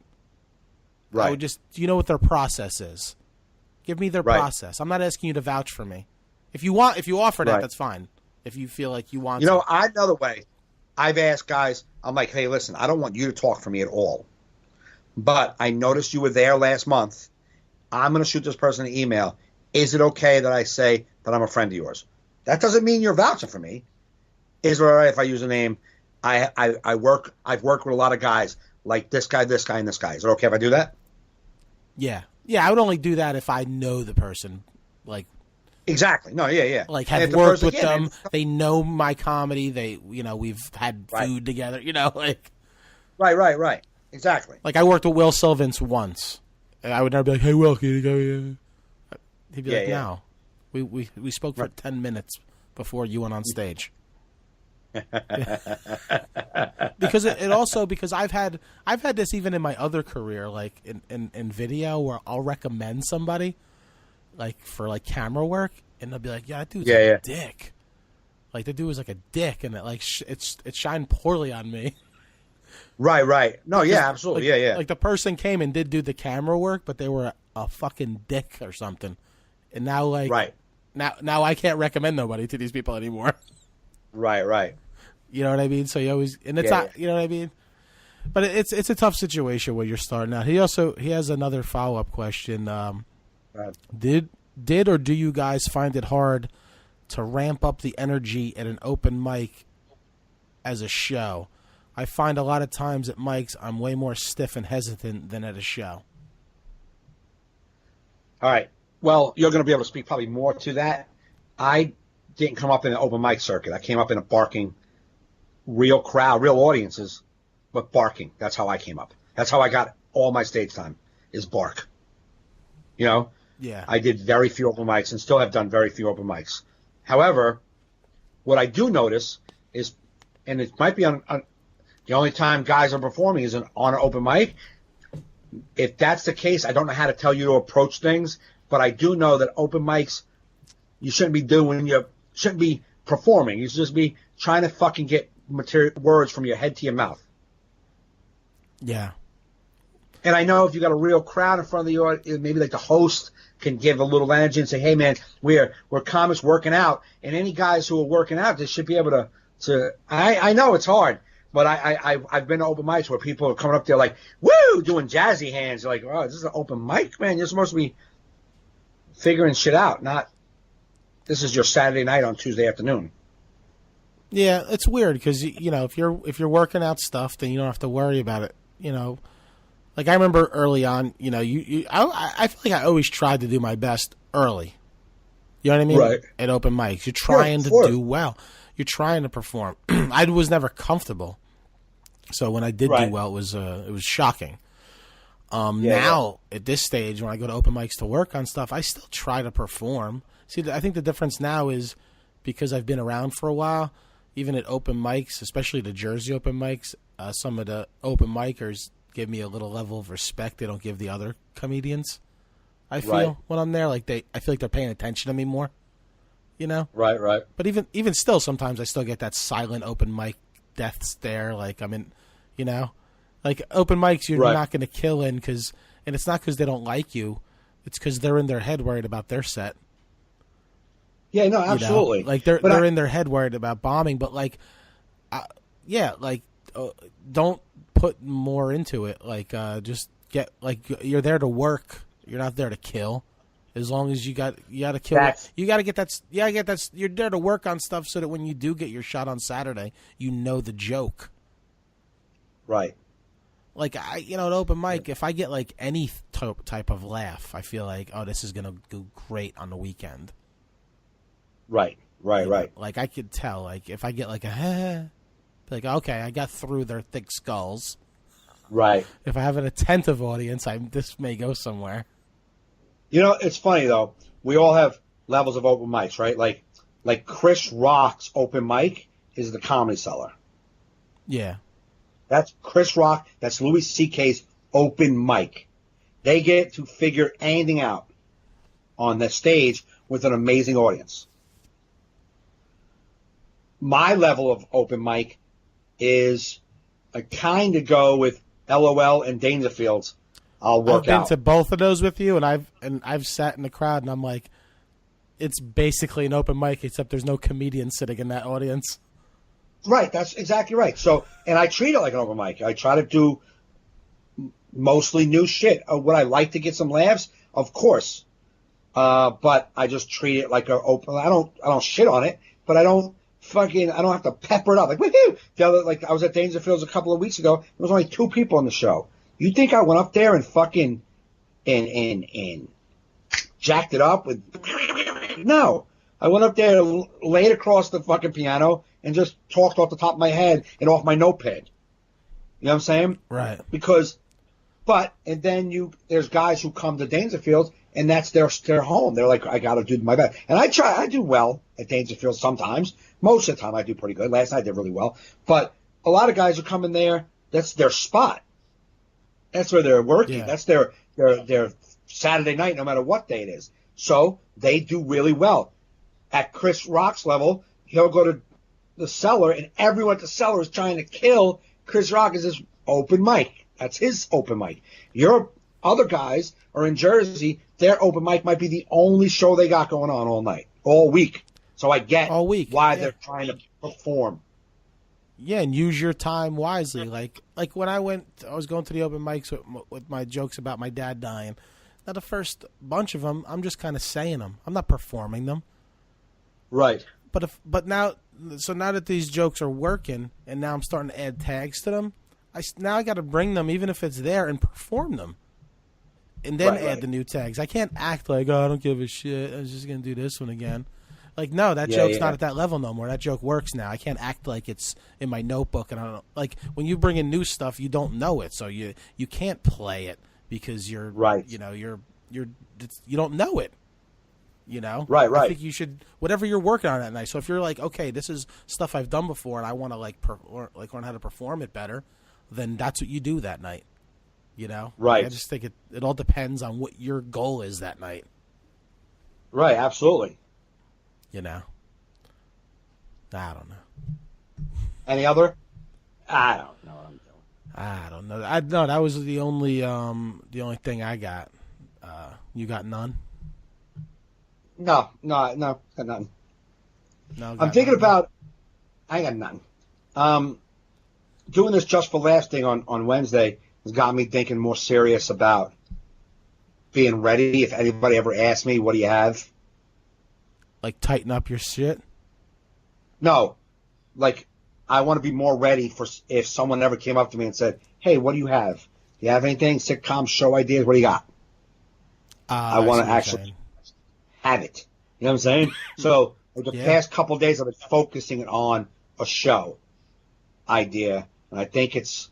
Right. I would just, do you know what their process is? Give me their process. I'm not asking you to vouch for me. If you offer that, that's fine. If you feel like you want, another way, I've asked guys. I'm like, "Hey, listen, I don't want you to talk for me at all, but I noticed you were there last month. I'm going to shoot this person an email. Is it okay that I say that I'm a friend of yours? That doesn't mean you're vouching for me. Is it all right if I use a name? I've worked with a lot of guys like this guy, and this guy. Is it okay if I do that? Yeah. Yeah, I would only do that if I know the person. Like, exactly. No, yeah. Like, have worked with them. Man, they know my comedy. They, we've had food together. Like. Right. Exactly. Like, I worked with Will Sylvans once. I would never be like, "Hey, Will, can you go here?" He'd be like, "No, we spoke for 10 minutes before you went on stage." Because it also, because I've had this even in my other career, like in video, where I'll recommend somebody, like for like camera work, and they'll be like, "Yeah, that dude's a dick." Like the dude was like a dick, and it shined poorly on me. Right. No, yeah, absolutely. Yeah. Like the person came and did do the camera work, but they were a fucking dick or something. And now, now I can't recommend nobody to these people anymore. Right. You know what I mean? So you always, and it's not, you know what I mean? But it's a tough situation when you're starting out. He has another follow-up question. Did or do you guys find it hard to ramp up the energy at an open mic as a show? I find a lot of times at mics I'm way more stiff and hesitant than at a show. All right. Well, you're going to be able to speak probably more to that. I didn't come up in an open mic circuit. I came up in a barking, real crowd, real audiences, but barking. That's how I came up. That's how I got all my stage time, is bark. Yeah. I did very few open mics and still have done very few open mics. However, what I do notice is, and it might be on the only time guys are performing is on an open mic. If that's the case, I don't know how to tell you to approach things, but I do know that open mics, you shouldn't be performing. You should just be trying to fucking get words from your head to your mouth. Yeah. And I know if you got a real crowd in front of the audience, maybe like the host can give a little energy and say, "Hey man, we're comics working out," and any guys who are working out, they should be able to. I know it's hard. But I've been to open mics where people are coming up there like, woo, doing jazzy hands. You're like, oh, this is an open mic, man. You're supposed to be figuring shit out, not this is your Saturday night on Tuesday afternoon. Yeah, it's weird because, if you're working out stuff, then you don't have to worry about it. Like I remember early on, I feel like I always tried to do my best early. You know what I mean? Right. At open mics. You're trying to do well. You're trying to perform. I was never comfortable. So when I did do well, it was shocking. Now, at this stage, when I go to open mics to work on stuff, I still try to perform. See, I think the difference now is because I've been around for a while, even at open mics, especially the Jersey open mics, some of the open micers give me a little level of respect they don't give the other comedians. I feel Right. when I'm there, like I feel like they're paying attention to me more. You know? Right, right. But even still, sometimes I still get that silent open mic death stare. Like I'm in, you know, like open mics you're Right. not going to kill in and it's not because they don't like you. It's because they're in their head worried about their set. Yeah, no, You know? absolutely. Like they're in their head worried about bombing, but like, don't put more into it. Like, just get you're there to work. You're not there to kill. As long as you got to kill. You got to get that. Yeah, get that. You're there to work on stuff so that when you do get your shot on Saturday, you know the joke. Right. Like an open mic, if I get like any type of laugh, I feel like, oh, this is gonna go great on the weekend. Right. Right. Like I could tell, like if I get like a, like okay, I got through their thick skulls. Right. If I have an attentive audience, this may go somewhere. You know, it's funny though. We all have levels of open mics, right? Like Chris Rock's open mic is the Comedy Cellar. Yeah. That's Chris Rock. That's Louis C.K.'s open mic. They get to figure anything out on the stage with an amazing audience. My level of open mic is I kind of go with LOL and Dangerfields. I'll work I've been out. to both of those with you, and I've sat in the crowd, and I'm like, it's basically an open mic, except there's no comedian sitting in that audience. Right, that's exactly right. So, and I treat it like an open mic. I try to do mostly new shit. Would I like to get some laughs? Of course. But I just treat it like an open. I don't shit on it, but I don't have to pepper it up. Like, woohoo! I was at Dangerfields a couple of weeks ago. There was only 2 people on the show. You think I went up there and fucking and jacked it up with? No. I went up there, laid across the fucking piano, and just talked off the top of my head and off my notepad. You know what I'm saying? Right. And then there's guys who come to Dangerfield, and that's their home. They're like, I got to do my best. And I do well at Dangerfield sometimes. Most of the time I do pretty good. Last night I did really well. But a lot of guys who come in there, that's their spot. That's where they're working. Yeah. That's their Saturday night, no matter what day it is. So they do really well. At Chris Rock's level, he'll go to the Cellar, and everyone at the Cellar is trying to kill Chris Rock as his open mic. That's his open mic. Your other guys are in Jersey. Their open mic might be the only show they got going on all night, all week. So I get why they're trying to perform. Yeah, and use your time wisely. Like when I was going to the open mics with my jokes about my dad dying. Now the first bunch of them, I'm just kind of saying them. I'm not performing them. Right. But now that these jokes are working, and now I'm starting to add tags to them, I got to bring them, even if it's there, and perform them, and then add the new tags. I can't act like, oh, I don't give a shit. I was just gonna do this one again. Like, no, that joke's not at that level no more. That joke works now. I can't act like it's in my notebook, and I don't like when you bring in new stuff, you don't know it, so you can't play it because you're right. You know, you don't know it. You know, right. I think you should whatever you're working on that night. So if you're like, okay, this is stuff I've done before, and I want to learn how to perform it better, then that's what you do that night. You know, right? I just think it all depends on what your goal is that night. Right, absolutely. You know, I don't know. Any other? I don't know what I'm doing. I don't know. No, that was the only thing I got. You got none? No, got nothing. No, I'm thinking about. I got none. Doing this Just for Laughs thing on Wednesday has got me thinking more serious about being ready. If anybody ever asks me, what do you have? Like tighten up your shit? No. Like, I want to be more ready for if someone ever came up to me and said, hey, what do you have? Do you have anything? Sitcom, show ideas? What do you got? I want to actually have it. You know what I'm saying? So, the past couple of days, I've been focusing on a show idea, and I think it's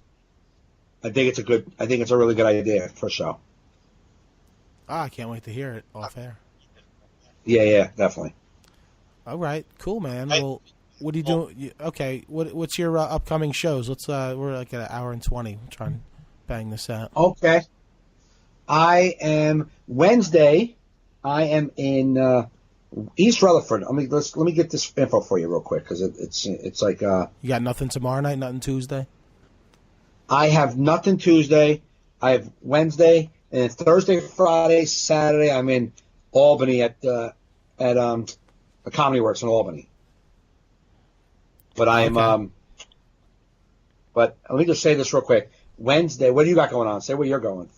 a really good idea for a show. I can't wait to hear it off air. Yeah, definitely. All right, cool, man. Well, what are you doing? Okay, what's your upcoming shows? Let's we're like at 1 hour and 20. I'm trying to bang this out. Okay. Wednesday. I am in East Rutherford. Let me get this info for you real quick because it's like you got nothing tomorrow night, nothing Tuesday. I have nothing Tuesday. I have Wednesday and Thursday, Friday, Saturday. I'm in Albany at the Comedy Works in Albany. But I am. Okay. But let me just say this real quick. Wednesday, what do you got going on? Say where you're going.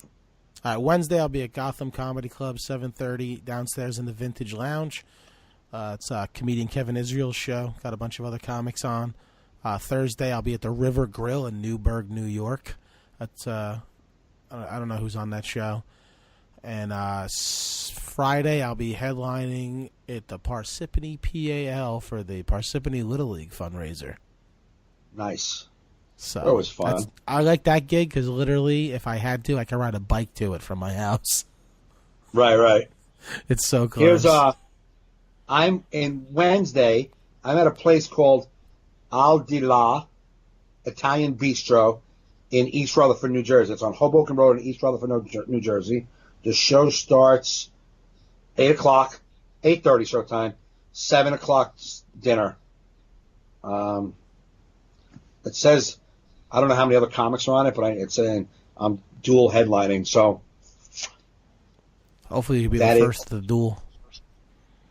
All right, Wednesday I'll be at Gotham Comedy Club, 7:30 downstairs in the Vintage Lounge. It's comedian Kevin Israel's show. Got a bunch of other comics on. Thursday I'll be at the River Grill in Newburgh, New York. That's I don't know who's on that show. And Friday I'll be headlining at the Parsippany PAL for the Parsippany Little League fundraiser. Nice. So that was fun. I like that gig because literally, if I had to, I could ride a bike to it from my house. Right. It's so close. I'm in Wednesday. I'm at a place called Al Di La Italian Bistro in East Rutherford, New Jersey. It's on Hoboken Road in East Rutherford, New Jersey. The show starts 8 o'clock, 8:30 showtime, 7 o'clock dinner. It says, I don't know how many other comics are on it, but it's saying I'm dual headlining. So hopefully you'll be the first to the duel.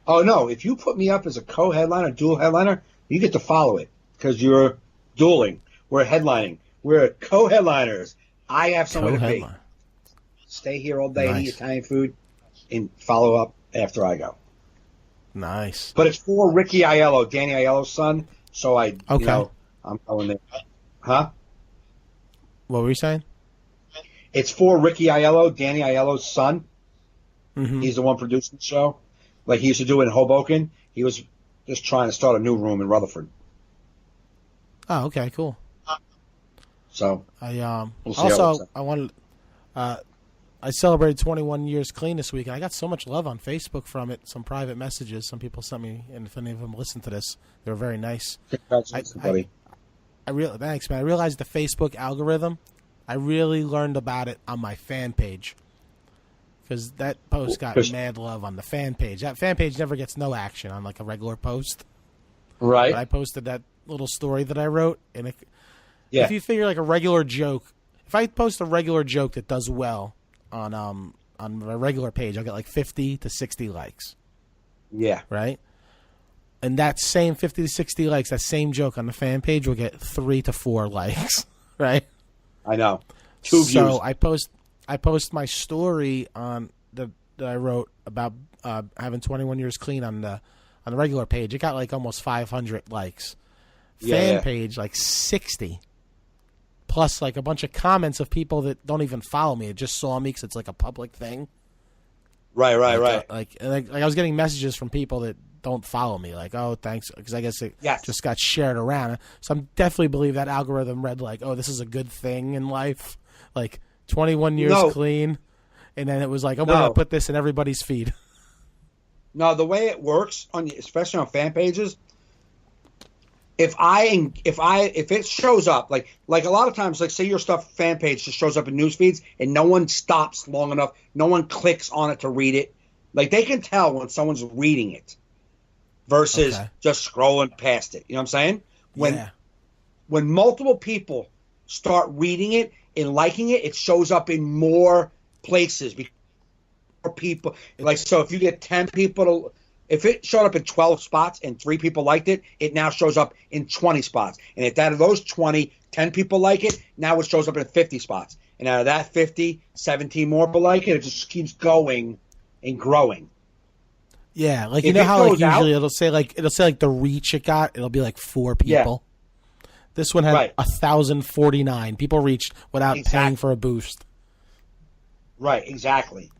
Oh, no. If you put me up as a co-headliner, dual headliner, you get to follow it because you're dueling. We're headlining. We're co-headliners. I have somewhere to be. Stay here all day and eat Italian food and follow up after I go. Nice. But it's for Ricky Aiello, Danny Aiello's son. So I'm going there. Huh? What were you saying? It's for Ricky Aiello, Danny Aiello's son. Mm-hmm. He's the one producing the show. Like he used to do it in Hoboken. He was just trying to start a new room in Rutherford. Oh, okay, cool. So I we'll also I wanted I celebrated 21 years clean this week, and I got so much love on Facebook from it. Some private messages. Some people sent me, and if any of them listen to this, they were very nice. Congratulations, buddy. Thanks, man. I realized the Facebook algorithm. I really learned about it on my fan page. Because that post got mad love on the fan page. That fan page never gets no action on like a regular post. Right. But I posted that little story that I wrote, and if you figure like a regular joke, if I post a regular joke that does well on my regular page, I'll get like 50 to 60 likes. Yeah. Right? And that same 50 to 60 likes, that same joke on the fan page will get 3 to 4 likes. Right? I know. 2 views. So I post my story on that I wrote about having 21 years clean on the regular page. It got like almost 500 likes. Fan page like 60. Plus like a bunch of comments of people that don't even follow me. It just saw me because it's like a public thing. Right. Like I was getting messages from people that don't follow me. Like, oh, thanks, because I guess it just got shared around. So I definitely believe that algorithm read like, oh, this is a good thing in life. Like 21 years clean. And then it was like, I'm going to put this in everybody's feed. No, the way it works, especially on fan pages, if it shows up, like a lot of times, like say your stuff fan page just shows up in news feeds and no one stops long enough, no one clicks on it to read it. Like they can tell when someone's reading it versus just scrolling past it. You know what I'm saying? When multiple people start reading it and liking it, it shows up in more places. More people, like so, if you get 10 people if it showed up in 12 spots and 3 people liked it, it now shows up in 20 spots. And if out of those 20, 10 people like it, now it shows up in 50 spots. And out of that 50, 17 more people like it. It just keeps going and growing. Yeah, like you know how like usually it'll say like the reach it got. It'll be like 4 people. Yeah. This one had 1,049 people reached without paying for a boost. Right, exactly.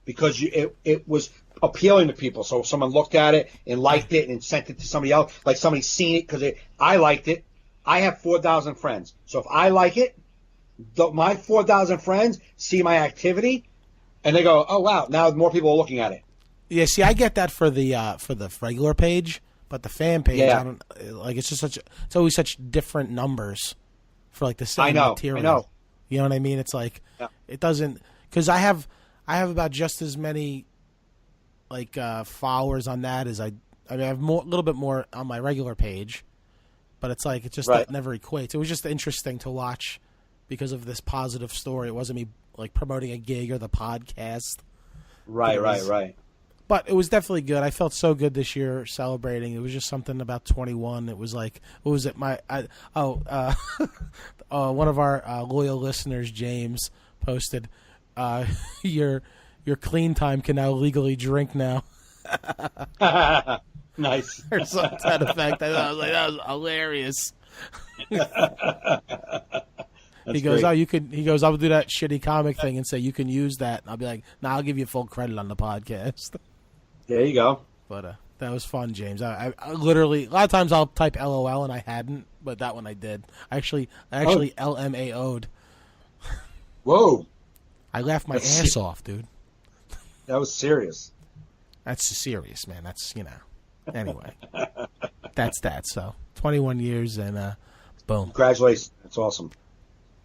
Because it was appealing to people. So if someone looked at it and liked it and sent it to somebody else, like somebody's seen it because I liked it. I have 4,000 friends. So if I like it, my 4,000 friends see my activity and they go, oh, wow, now more people are looking at it. Yeah, see, I get that for the regular page, but the fan page, I don't like. It's just it's always such different numbers for like the same material. I know. You know what I mean? It's like it doesn't, because I have about just as many like followers on that as I have a little bit more on my regular page, but it's like it just it never equates. It was just interesting to watch because of this positive story. It wasn't me like promoting a gig or the podcast. Right. But it was definitely good. I felt so good this year celebrating. It was just something about 21. It was like, what was it? One of our loyal listeners, James, posted, your clean time can now legally drink now. Nice. Or something to that effect. I was like, that was hilarious. He goes, great. you could. He goes, I'll do that shitty comic thing and say you can use that. And I'll be like, nah, I'll give you full credit on the podcast. There you go. But that was fun, James. I literally, a lot of times I'll type LOL and I hadn't, but that one I did. I actually LMAO'd. Whoa. I laughed my ass off, dude. That was serious. That's serious, man. That's, anyway. That's that. So 21 years and boom. Congratulations. That's awesome.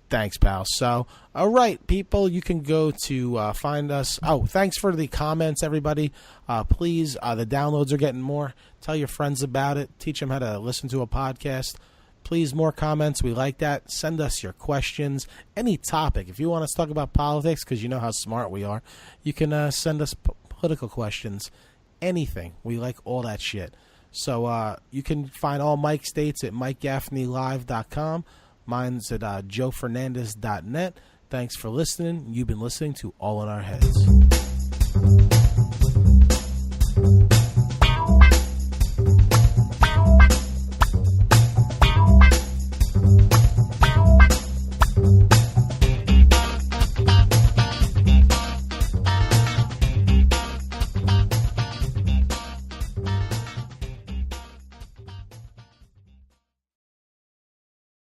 Thanks, pal. So, all right, people, you can go to find us. Oh, thanks for the comments, everybody. Please, the downloads are getting more. Tell your friends about it. Teach them how to listen to a podcast. Please, more comments. We like that. Send us your questions. Any topic. If you want us to talk about politics, because you know how smart we are, you can send us political questions. Anything. We like all that shit. So you can find all Mike's dates at MikeGaffneyLive.com. Mine's at JoeFernandez.net. Thanks for listening. You've been listening to All in Our Heads.